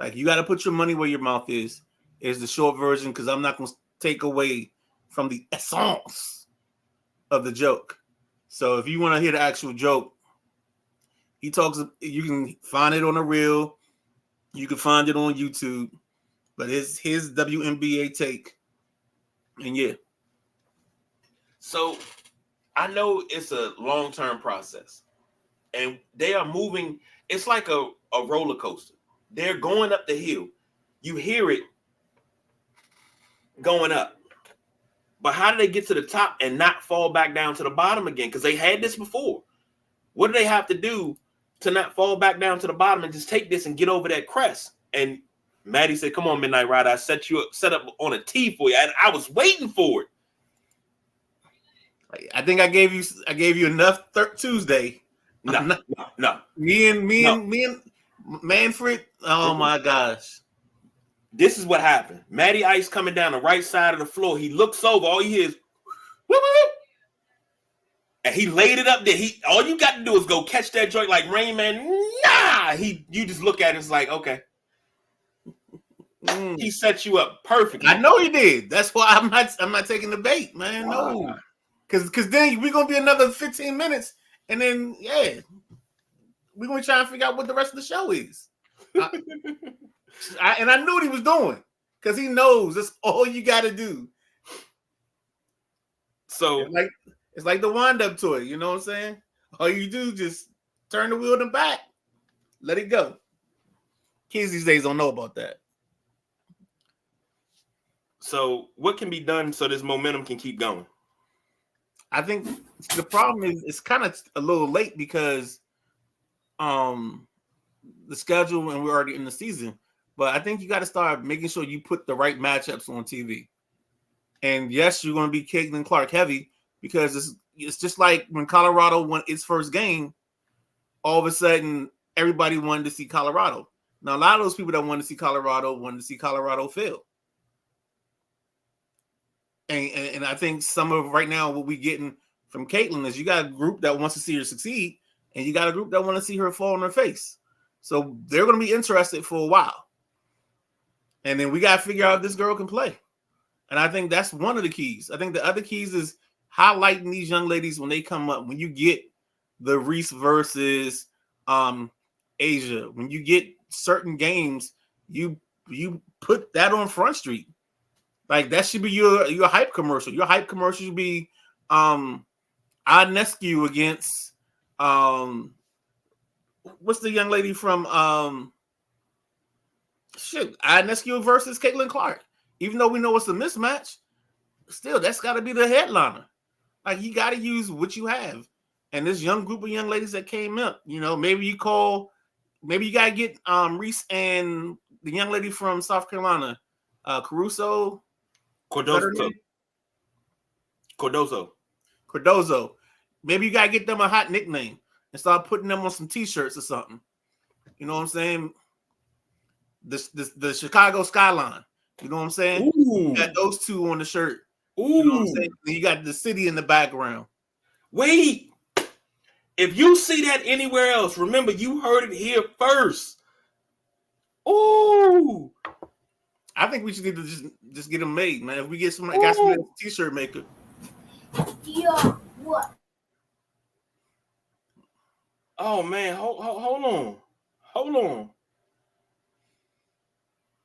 Speaker 1: Like, you got to put your money where your mouth is the short version, because I'm not going to take away from the essence of the joke. So if you want to hear the actual joke, he talks. You can find it on a reel. You can find it on YouTube. But it's his WNBA take. And yeah.
Speaker 3: So I know it's a long-term process. And they are moving. It's like a roller coaster. They're going up the hill. You hear it going up. But how do they get to the top and not fall back down to the bottom again? Because they had this before. What do they have to do to not fall back down to the bottom and just take this and get over that crest? And Maddie said, come on, Midnight Rider, I set up on a tee for you. And I was waiting for it.
Speaker 1: I think I gave you enough Tuesday.
Speaker 3: No.
Speaker 1: Me and Manfred. Oh my gosh.
Speaker 3: This is what happened. Matty Ice coming down the right side of the floor. He looks over. All he hears, whoop, whoop, and he laid it up there. All you got to do is go catch that joint like Rain Man. Nah, you just look at it. It's like, okay. He set you up perfectly.
Speaker 1: I know he did. That's why I'm not taking the bait, man. No, because then we're gonna be another 15 minutes, and then we're gonna try and figure out what the rest of the show is. And I knew what he was doing, because he knows that's all you got to do.
Speaker 3: So
Speaker 1: it's like the wind-up toy, you know what I'm saying? All you do is just turn the wheel in the back, let it go. Kids these days don't know about that.
Speaker 3: So what can be done so this momentum can keep going?
Speaker 1: I think the problem is it's kind of a little late, because the schedule and we're already in the season. But I think you got to start making sure you put the right matchups on TV. And yes, you're going to be Caitlin Clark heavy because it's just like when Colorado won its first game, all of a sudden everybody wanted to see Colorado. Now, a lot of those people that wanted to see Colorado fail. And I think some of right now what we're getting from Caitlin is you got a group that wants to see her succeed, and you got a group that want to see her fall on her face. So they're going to be interested for a while. And then we got to figure out if this girl can play. And I think that's one of the keys. I think the other keys is highlighting these young ladies when they come up. When you get the Reese versus Asia, when you get certain games, you put that on Front Street. Like that should be your hype commercial. Your hype commercial should be Ionescu against what's the young lady from Ionescu versus Caitlin Clark. Even though we know it's a mismatch, still that's got to be the headliner. Like you got to use what you have. And this young group of young ladies that came up, maybe you got to get Reese and the young lady from South Carolina, Cardozo. Maybe you got to get them a hot nickname and start putting them on some t-shirts or something. You know what I'm saying? The Chicago skyline. You know what I'm saying? You got those two on the shirt. You know what I'm saying? And you got the city in the background.
Speaker 3: Wait. If you see that anywhere else, remember you heard it here first. Ooh.
Speaker 1: I think we should need to just get them made, man. If we get some t-shirt maker.
Speaker 6: Yeah, what?
Speaker 3: Oh man, hold on.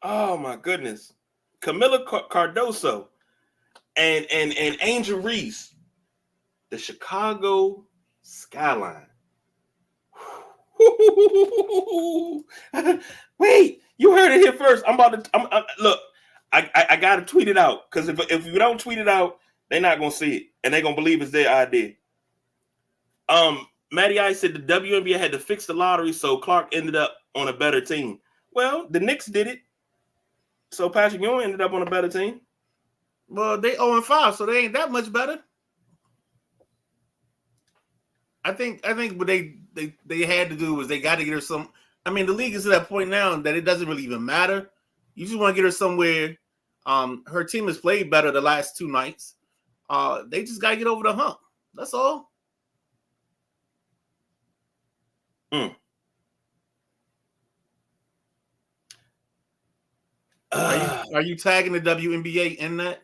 Speaker 3: Oh my goodness. Camila Cardoso and Angel Reese, the Chicago skyline. Wait, you heard it here first. Look. I gotta tweet it out because if you don't tweet it out, they're not gonna see it and they're gonna believe it's their idea. Matty Ice said the WNBA had to fix the lottery, so Clark ended up on a better team. Well, the Knicks did it. So Patrick Ewing ended up on a better team.
Speaker 1: Well, they 0-5, so they ain't that much better. I think what they had to do was they got to get her some. I mean, the league is at that point now that it doesn't really even matter. You just want to get her somewhere. Her team has played better the last two nights. They just got to get over the hump. That's all. Are you tagging the WNBA in that?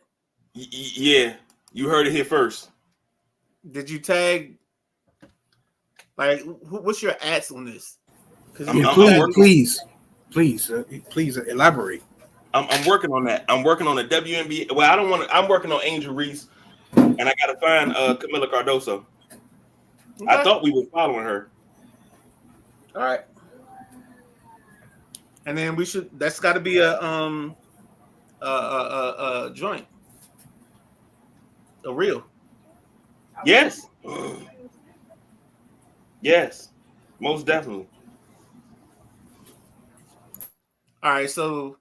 Speaker 3: Yeah, you heard it here first.
Speaker 1: Did you tag? Like, what's your ads on this?
Speaker 2: Please elaborate.
Speaker 3: I'm working on that. I'm working on the WNBA. Well, I don't want to. I'm working on Angel Reese, and I got to find Camila Cardoso. Okay. I thought we were following her.
Speaker 1: All right. And then we should. That's got to be a joint, a reel.
Speaker 3: Yes. Yes, most definitely.
Speaker 1: All right, so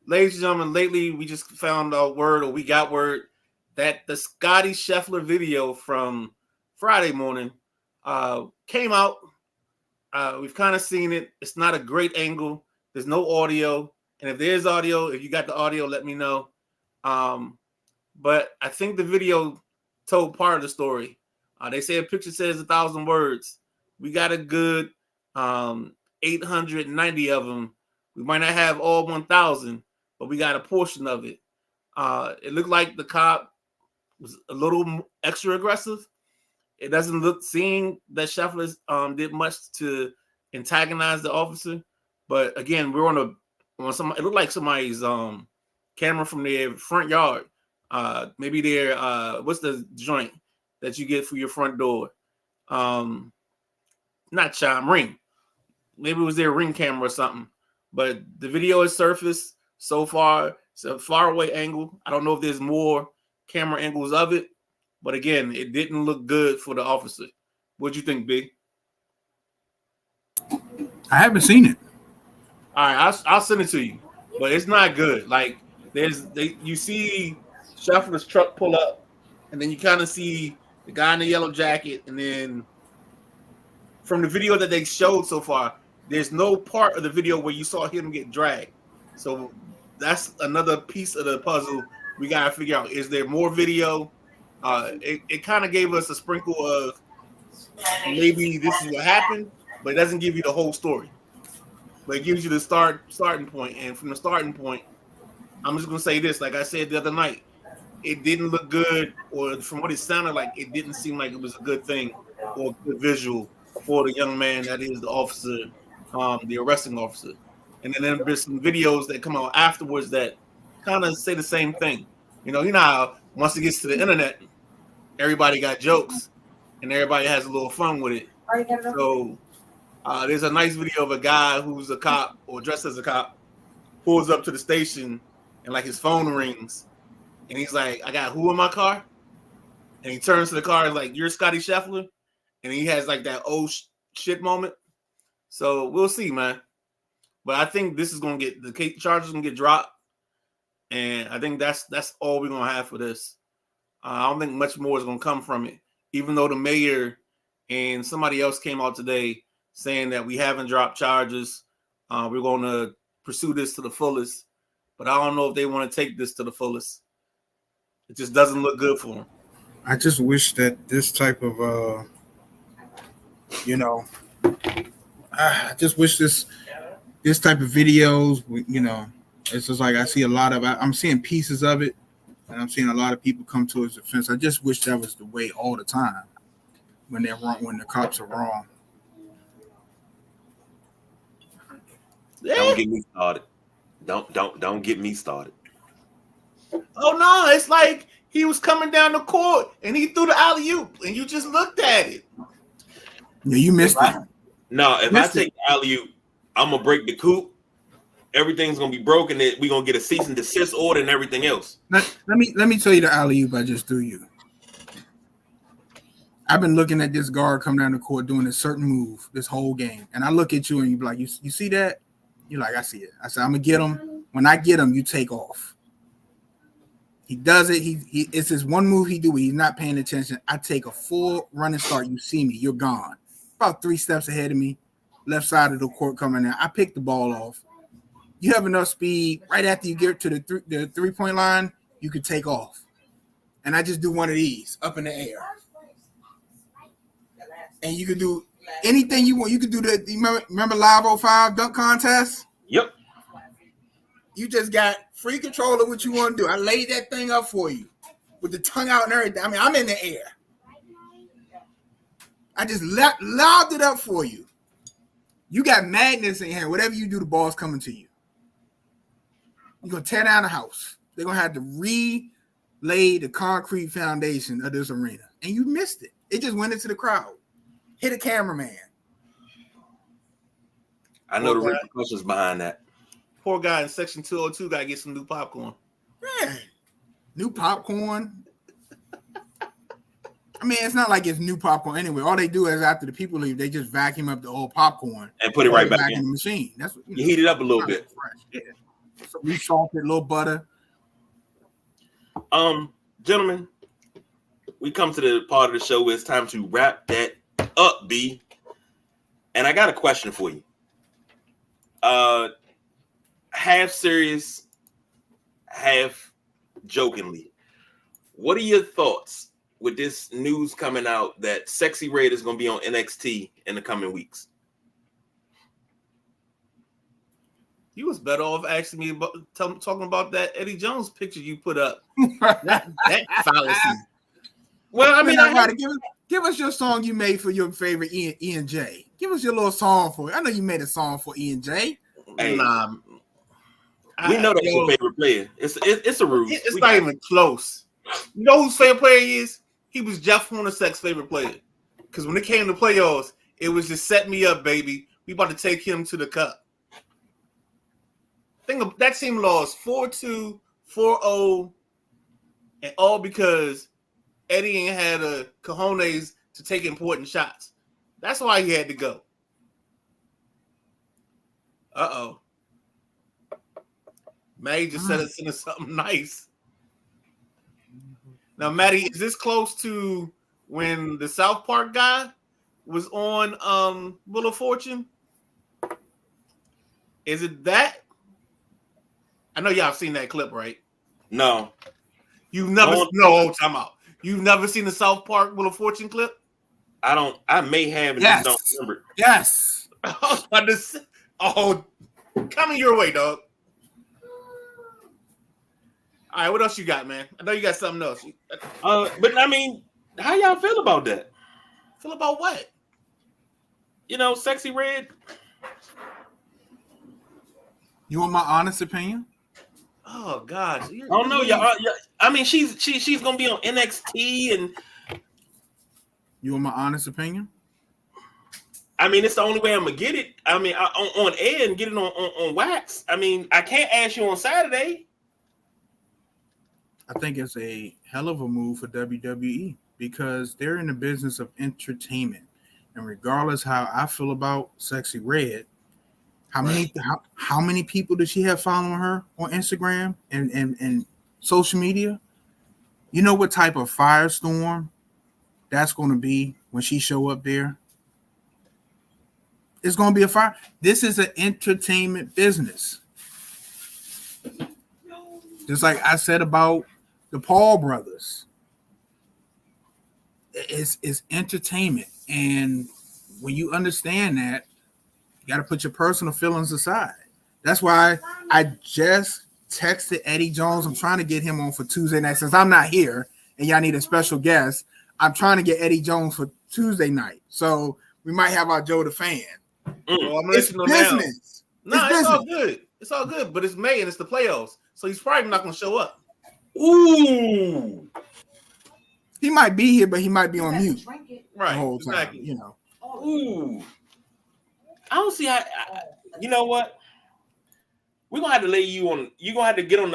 Speaker 1: ladies and gentlemen, lately we just found out we got word that the Scottie Scheffler video from Friday morning came out. We've kind of seen it. It's not a great angle. There's no audio. And if there's audio, if you got the audio, let me know. But I think the video told part of the story. They say a picture says 1,000 words. We got a good 890 of them. We might not have all 1,000, but we got a portion of it. It looked like the cop was a little extra aggressive. It doesn't seem that Scheffler did much to antagonize the officer. But again, we're on some. It looked like somebody's camera from their front yard. Maybe their what's the joint that you get for your front door? Not chime, ring. Maybe it was their ring camera or something. But the video is surfaced so far. It's a far away angle. I don't know if there's more camera angles of it. But again, it didn't look good for the officer. What'd you think, Big?
Speaker 2: I haven't seen it.
Speaker 1: All right, I'll send it to you, but it's not good. Like you see Scheffler's truck pull up, and then you kind of see the guy in the yellow jacket, and then from the video that they showed so far, there's no part of the video where you saw him get dragged. So that's another piece of the puzzle we gotta figure out. Is there more video? It kind of gave us a sprinkle of maybe this is what happened, but it doesn't give you the whole story. But it gives you the starting point. And from the starting point, I'm just gonna say this, like I said the other night, it didn't look good, or from what it sounded like, it didn't seem like it was a good thing or a good visual for the young man that is the officer, the arresting officer. And then there's some videos that come out afterwards that kind of say the same thing. You know how once it gets to the internet, everybody got jokes and everybody has a little fun with it. So there's a nice video of a guy who's a cop or dressed as a cop, pulls up to the station, and like his phone rings, and he's like, "I got who in my car?" And he turns to the car and is like, "You're Scotty Scheffler," and he has like that shit moment. So we'll see, man. But I think this is gonna get the charges gonna get dropped, and I think that's all we're gonna have for this. I don't think much more is gonna come from it, even though the mayor and somebody else came out today saying that we haven't dropped charges. We're going to pursue this to the fullest, but I don't know if they want to take this to the fullest. It just doesn't look good for them.
Speaker 2: I just wish that this type of, I just wish this type of videos, it's just like I see a lot of, I'm seeing pieces of it, and I'm seeing a lot of people come to his defense. I just wish that was the way all the time when they're wrong, when the cops are wrong.
Speaker 1: Yeah.
Speaker 3: Don't get me started. Don't get me started.
Speaker 1: Oh no, it's like he was coming down the court and he threw the alley-oop and you just looked at it.
Speaker 2: Yeah, you missed it.
Speaker 3: No, if I take the alley-oop, I'm gonna break the coop. Everything's gonna be broken. We're gonna get a cease and desist order and everything else.
Speaker 2: Let me tell you the alley-oop I just threw you. I've been looking at this guard come down the court doing a certain move this whole game, and I look at you and you be like, you see that? You're like, I see it. I said, I'm gonna get him. When I get him, you take off. He does it. He it's this one move he do. He's not paying attention. I take a full running start. You see me. You're gone. About 3 steps ahead of me, left side of the court coming in. I pick the ball off. You have enough speed. Right after you get to the 3-point line, you can take off. And I just do one of these up in the air. And you can do anything you want. You can do the remember Live 05 dunk contest?
Speaker 3: Yep.
Speaker 2: You just got free control of what you want to do. I laid that thing up for you with the tongue out and everything. I mean, I'm in the air. I just lobbed it up for you. You got magnets in here. Whatever you do, the ball's coming to you. You're going to tear down the house. They're going to have to relay the concrete foundation of this arena. And you missed it. It just went into the crowd. Hit a cameraman.
Speaker 3: I know the repercussions behind that.
Speaker 1: Poor guy in section 202 got to get some new popcorn.
Speaker 2: Man, new popcorn. I mean, it's not like it's new popcorn anyway. All they do is after the people leave, they just vacuum up the old popcorn
Speaker 3: and put it right back in
Speaker 2: the machine. That's what,
Speaker 3: you heat it up a little bit.
Speaker 2: Yeah. So we salted, a little butter.
Speaker 3: Gentlemen, we come to the part of the show where it's time to wrap that up, B. And I got a question for you. Half serious, half jokingly. What are your thoughts with this news coming out that Sexy Red is going to be on NXT in the coming weeks?
Speaker 1: You was better off asking me about talking about that Eddie Jones picture you put up. that fallacy.
Speaker 2: Well, I mean, give us your song you made for your favorite Ian J. Give us your little song for it. I know you made a song for Ian J.
Speaker 3: Hey,
Speaker 1: nah,
Speaker 3: we know that's your favorite player. It's a ruse.
Speaker 1: It's not even close. You know whose favorite player he is? He was Jeff Hornacek's favorite player. Because when it came to playoffs, it was just set me up, baby. We about to take him to the cup. Think of that team lost 4-2, 4-0, and all because Eddie ain't had a cojones to take important shots. That's why he had to go. Uh-oh. Maddie just said it's into something nice. Now, Maddie, is this close to when the South Park guy was on Wheel of Fortune? Is it that? I know y'all have seen that clip, right?
Speaker 3: No.
Speaker 1: You've never time out. You've never seen the South Park Wheel of Fortune clip?
Speaker 3: I may have and just don't remember.
Speaker 2: Yes.
Speaker 1: Oh, coming your way, dog. All right, what else you got, man? I know you got something else.
Speaker 3: But I mean, how y'all feel about that?
Speaker 1: Feel about what?
Speaker 3: You know, Sexy Red.
Speaker 2: You want my honest opinion?
Speaker 1: Oh gosh.
Speaker 3: I don't know, y'all. I mean, she's gonna be on NXT, and
Speaker 2: you want my honest opinion?
Speaker 3: I mean, it's the only way I'm gonna get it. I mean, on air and get it on wax. I mean, I can't ask you on Saturday.
Speaker 2: I think it's a hell of a move for WWE because they're in the business of entertainment, and regardless how I feel about Sexy Red, how many people does she have following her on Instagram and social media? You know what type of firestorm that's going to be when she show up there? It's going to be a fire. This is an entertainment business. Just like I said about the Paul brothers. It's entertainment. And when you understand that, you got to put your personal feelings aside. That's why I just texted Eddie Jones. I'm trying to get him on for Tuesday night. Since I'm not here and y'all need a special guest, I'm trying to get Eddie Jones for Tuesday night. So we might have our Joe the Fan.
Speaker 1: Well, I'm
Speaker 2: It's business.
Speaker 1: No, it's all good. It's all good, but it's May and it's the playoffs, so he's probably not going to show up.
Speaker 3: Ooh,
Speaker 2: he might be here, but he might be on mute
Speaker 1: right,
Speaker 2: the whole time.
Speaker 1: exactly.
Speaker 2: You know.
Speaker 3: ooh. I don't see how. You know what? We're gonna have to lay you on. You're gonna have to get on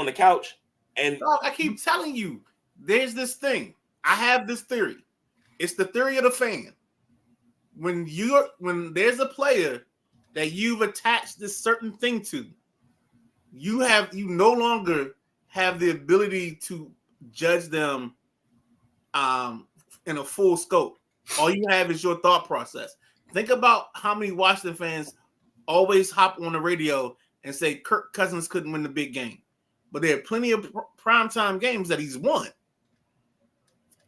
Speaker 3: the couch. And
Speaker 1: Dog, I keep telling you, there's this thing. I have this theory. It's the theory of the fan. When there's a player that you've attached this certain thing to, you no longer have the ability to judge them in a full scope. All you have is your thought process. Think about how many Washington fans always hop on the radio and say Kirk Cousins couldn't win the big game. But there are plenty of primetime games that he's won.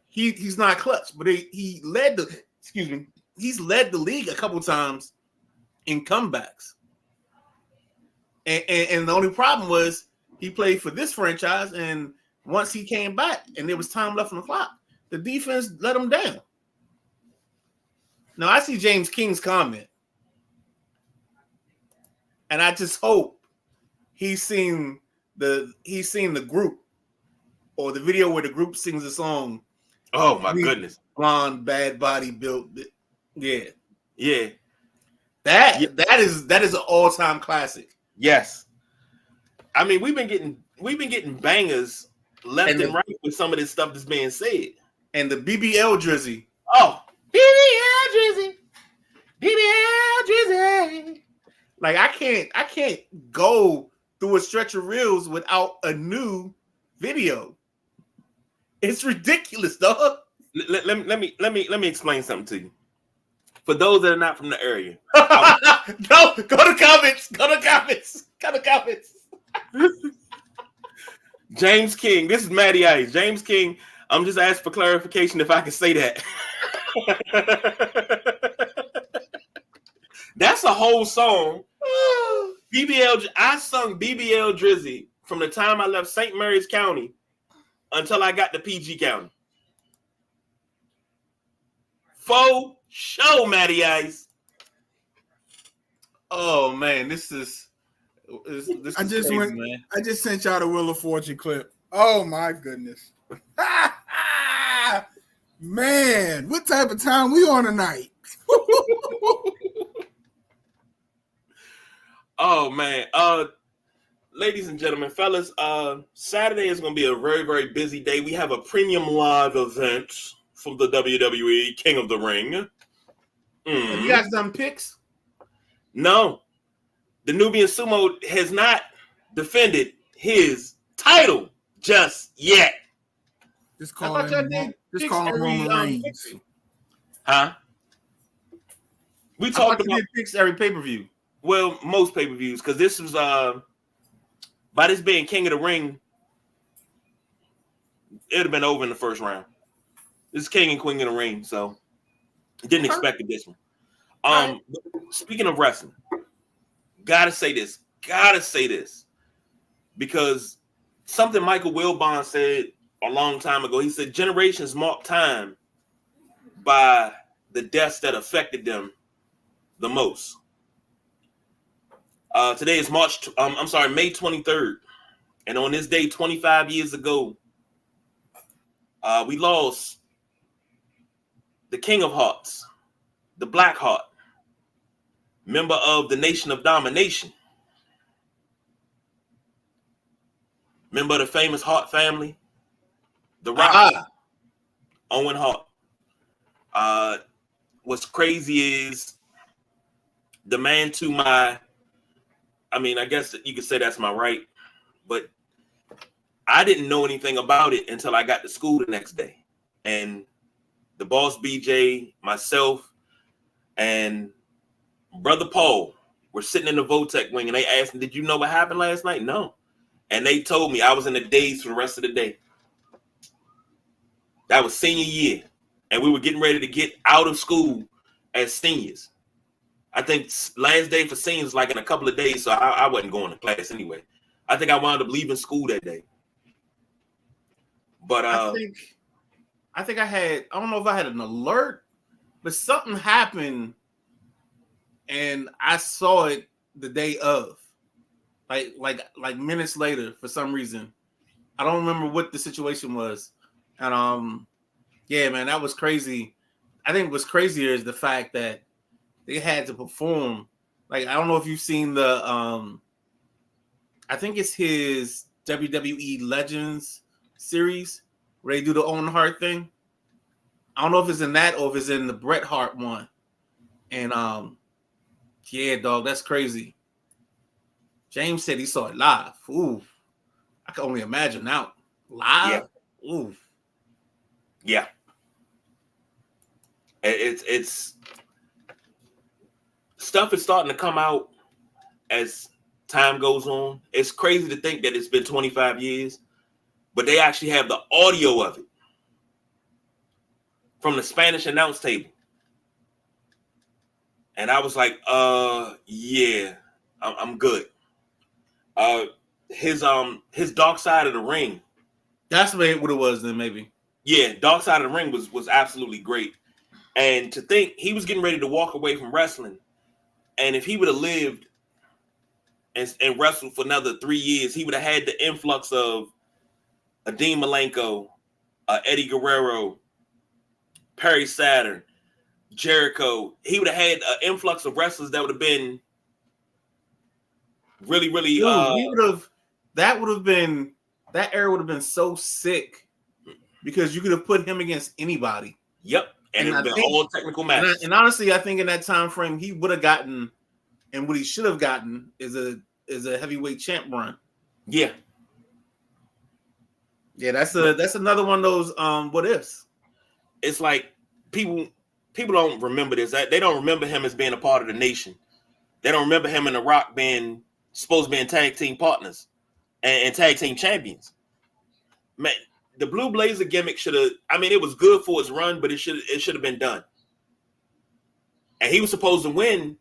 Speaker 1: He's not clutch, but he's led the league a couple times in comebacks. And the only problem was he played for this franchise, and once he came back and there was time left on the clock, the defense let him down. Now I see James King's comment, and I just hope he's seen the group or the video where the group sings a song.
Speaker 3: oh my goodness,
Speaker 1: Blonde, bad body built. Yeah.
Speaker 3: yeah,
Speaker 1: That is an all-time classic.
Speaker 3: yes. I mean, we've been getting bangers left and right with some of this stuff that's being said.
Speaker 1: And the BBL Drizzy.
Speaker 3: Oh, BBL Drizzy.
Speaker 1: Like I can't go through a stretch of reels without a new video. It's ridiculous, dog.
Speaker 3: Let me explain something to you. For those that are not from the area,
Speaker 1: No, go to comments. Go to comments.
Speaker 3: James King. This is Matty Ice. James King. I'm just asking for clarification if I can say that. That's a whole song. BBL. I sung BBL Drizzy from the time I left St. Mary's County until I got to PG County. Faux show, Matty Ice.
Speaker 1: Oh man, this is crazy, man.
Speaker 2: I just sent y'all the Wheel of Fortune clip. Oh my goodness. Man, what type of time we on tonight?
Speaker 3: Oh man. Ladies and gentlemen, fellas, Saturday is gonna be a very, very busy day. We have a premium live event from the WWE King of the Ring.
Speaker 1: Have you guys done picks?
Speaker 3: No. The Nubian Sumo has not defended his title just yet.
Speaker 2: Just
Speaker 1: I
Speaker 2: call
Speaker 1: thought y'all
Speaker 2: him.
Speaker 1: did
Speaker 2: Just
Speaker 1: picks
Speaker 2: call him
Speaker 1: every
Speaker 2: Roman Reigns.
Speaker 1: pay-per-view.
Speaker 3: Huh? We
Speaker 1: I
Speaker 3: talked
Speaker 1: thought you
Speaker 3: about
Speaker 1: did picks every pay-per-view.
Speaker 3: well, most pay-per-views, because this was by this being King of the Ring, it'd have been over in the first round. This is King and Queen of the Ring, so didn't expect this one.
Speaker 1: Right.
Speaker 3: Speaking of wrestling, gotta say this, because something Michael Wilbon said a long time ago. He said generations mark time by the deaths that affected them the most. Today is May 23rd, and on this day, 25 years ago, we lost the King of Hearts, the Black Heart, member of the Nation of Domination, member of the famous Hart family, the Rock, Owen Hart. What's crazy is the man to my, I guess you could say that's my right, but I didn't know anything about it until I got to school the next day. And the boss BJ, myself, and Brother Paul were sitting in the Votech wing, and they asked me, "Did you know what happened last night?" No. And they told me I was in the daze for the rest of the day. That was senior year. And we were getting ready to get out of school as seniors. I think last day for seniors like in a couple of days, so I wasn't going to class anyway. I think I wound up leaving school that day. But
Speaker 1: I think I don't know if I had an alert, but something happened and I saw it the day of. Like minutes later for some reason. I don't remember what the situation was. And yeah, man, that was crazy. I think what's crazier is the fact that they had to perform. Like, I don't know if you've seen the I think it's his WWE Legends series where they do the Owen Hart thing. I don't know if it's in that or if it's in the Bret Hart one. And yeah, dog, that's crazy. James said he saw it live. Ooh, I can only imagine now. Live? Yeah. Ooh.
Speaker 3: Yeah. It's stuff is starting to come out as time goes on. It's crazy to think that it's been 25 years, but they actually have the audio of it from the Spanish announce table. And I was like, yeah, I'm good. His Dark Side of the Ring.
Speaker 1: That's what it was then, maybe.
Speaker 3: Yeah, Dark Side of the Ring was absolutely great. And to think he was getting ready to walk away from wrestling, and if he would have lived and wrestled for another 3 years, he would have had the influx of Dean Malenko, Eddie Guerrero, Perry Saturn, Jericho. He would have had an influx of wrestlers that would have been really, really.
Speaker 1: Dude, he would have. That era would have been so sick because you could have put him against anybody.
Speaker 3: Yep, and it would have been all technical matches.
Speaker 1: And honestly, I think in that time frame, he would have gotten, and what he should have gotten is a heavyweight champ run.
Speaker 3: Yeah,
Speaker 1: yeah, that's another one of those what ifs.
Speaker 3: It's like people don't remember this. They don't remember him as being a part of the Nation. They don't remember him and The Rock being supposed to be tag team partners and tag team champions. Man, the Blue Blazer gimmick should have. It was good for its run, but it should have been done. And he was supposed to win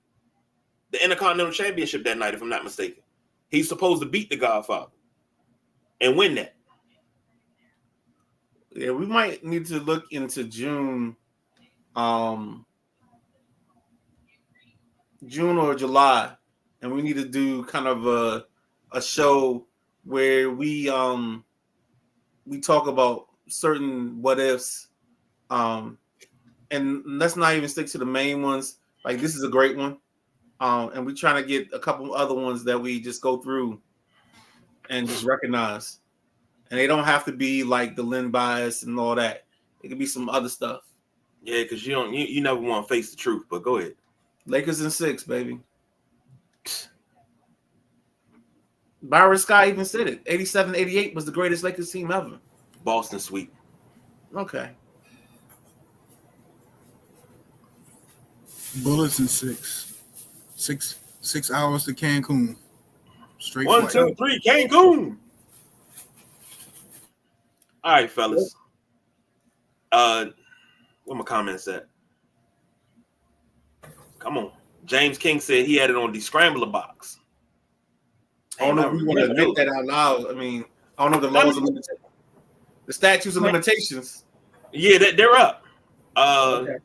Speaker 3: the Intercontinental Championship that night, if I'm not mistaken. He's supposed to beat the Godfather and win that.
Speaker 1: Yeah, we might need to look into June or July, and we need to do kind of a show where we talk about certain what ifs, and let's not even stick to the main ones. Like, this is a great one, and we're trying to get a couple other ones that we just go through and just recognize. And they don't have to be like the Lynn bias and all that. It could be some other stuff.
Speaker 3: Yeah, because you never want to face the truth. But go ahead.
Speaker 1: Lakers in 6, baby. Byron Scott even said it. 87, 88 was the greatest Lakers team ever.
Speaker 3: Boston sweep.
Speaker 1: Okay.
Speaker 2: Bullets and 6 hours to Cancun. Straight
Speaker 3: 1,
Speaker 2: flight.
Speaker 3: 2, 3, Cancun. All right, fellas. Where my comments at? Come on. James King said he had it on the Scrambler box.
Speaker 1: I don't know if we want to admit that out loud. I mean, I don't know the laws of limitations. The statutes of limitations.
Speaker 3: Yeah, they're up.
Speaker 1: Okay.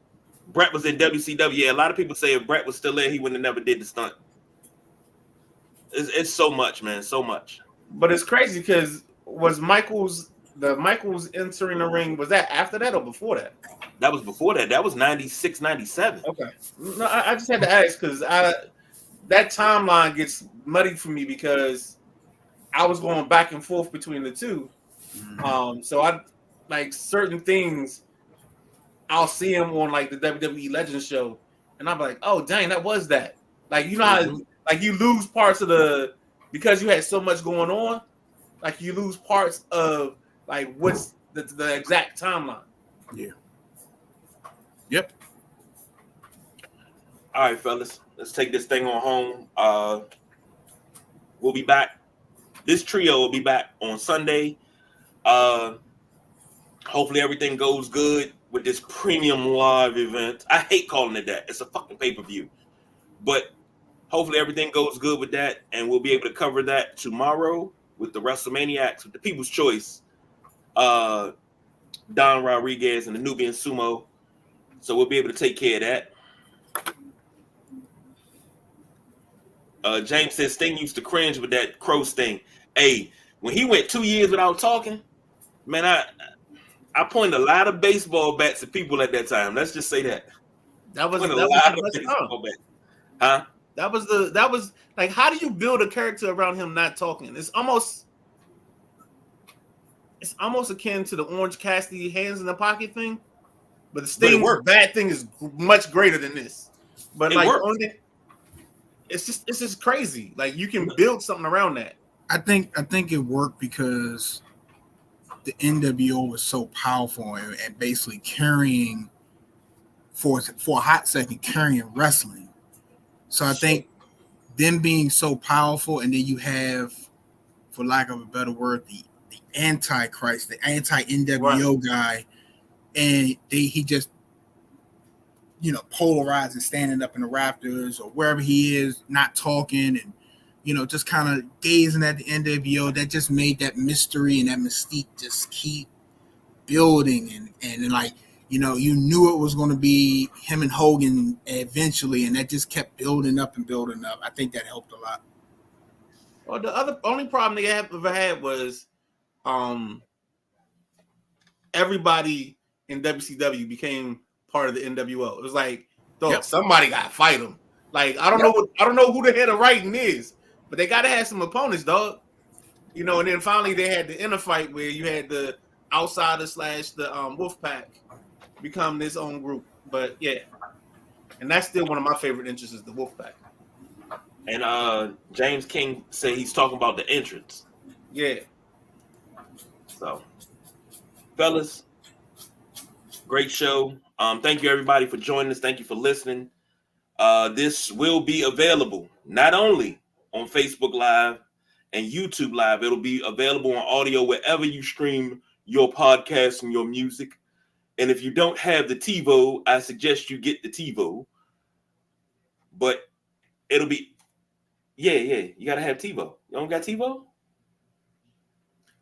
Speaker 3: Brett was in WCW. Yeah, a lot of people say if Brett was still there, he would have never did the stunt. It's so much, man, so much.
Speaker 1: But it's crazy because was Michaels entering the ring, was that after that or before that?
Speaker 3: That was before that. That was 96, 97.
Speaker 1: Okay. No, I just had to ask because that timeline gets muddy for me because I was going back and forth between the two. So I like certain things. I'll see him on like the WWE Legends show, and I'm like, oh dang, that was that. Like you know how like you lose parts of the because you had so much going on. Like you lose parts of like what's the exact timeline.
Speaker 2: Yeah. Yep.
Speaker 3: All right, fellas, let's take this thing on home. We'll be back. This trio will be back on Sunday. Hopefully everything goes good with this premium live event. I hate calling it that. It's a fucking pay-per-view. But hopefully everything goes good with that, and we'll be able to cover that tomorrow with the WrestleManiacs, with the People's Choice, Don Rodriguez and the Nubian Sumo. So we'll be able to take care of that. James says Sting used to cringe with that crow Sting. Hey, when he went 2 years without talking, man, I pointed a lot of baseball bats at people at that time. Let's just say that.
Speaker 1: That was
Speaker 3: Huh?
Speaker 1: That was like, how do you build a character around him not talking? It's almost akin to the Orange Cassidy hands in the pocket thing, but the Sting bad thing is much greater than this. But like, it's just crazy. Like you can build something around that.
Speaker 2: I think it worked because the NWO was so powerful and basically carrying for a hot second carrying wrestling. So I think them being so powerful, and then you have, for lack of a better word, the Antichrist, the anti-NWO guy, and he just polarized and standing up in the rafters or wherever he is, not talking and just kind of gazing at the NWO. That just made that mystery and that mystique just keep building and like you knew it was going to be him and Hogan eventually, and that just kept building up and building up. I think that helped a lot.
Speaker 1: Well, the only problem they ever had was everybody in WCW became part of the NWO. It was like, somebody got to fight them. Like I don't know who the head of writing is, but they got to have some opponents, dog. And then finally they had the inner fight where you had the Outsiders / the Wolfpack become this own group. But yeah, and that's still one of my favorite interests is the Wolfpack.
Speaker 3: And James King said he's talking about the entrance.
Speaker 1: Yeah.
Speaker 3: So, fellas, great show. Thank you everybody for joining us. Thank you for listening. This will be available not only on Facebook Live and YouTube Live. It'll be available on audio wherever you stream your podcast and your music. And if you don't have the TiVo, I suggest you get the TiVo. But it'll be, you got to have TiVo. You don't got TiVo?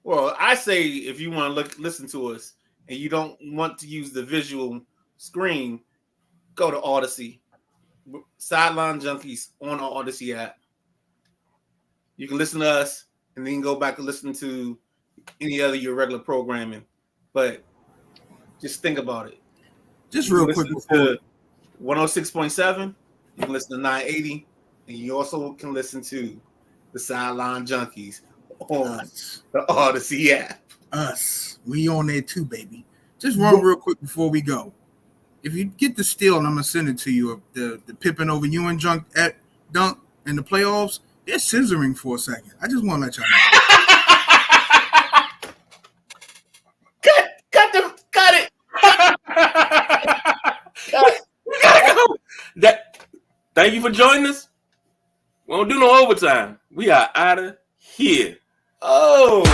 Speaker 1: Well, I say if you want to listen to us and you don't want to use the visual screen, go to Odyssey. Sideline Junkies on our Odyssey app. You can listen to us and then go back and listen to any other your regular programming. But just think about it.
Speaker 2: Just real quick before
Speaker 1: 106.7, you can listen to 980, and you also can listen to the Sideline Junkies on the Odyssey app.
Speaker 2: We on there too, baby. Just real quick before we go. If you get the steal, and I'm gonna send it to you, the Pippen over you and Dunk in the playoffs, They're scissoring for a second. I just want to let y'all know.
Speaker 1: Cut it.
Speaker 3: We gotta go. Thank you for joining us. We don't do no overtime. We are out of here.
Speaker 1: Oh.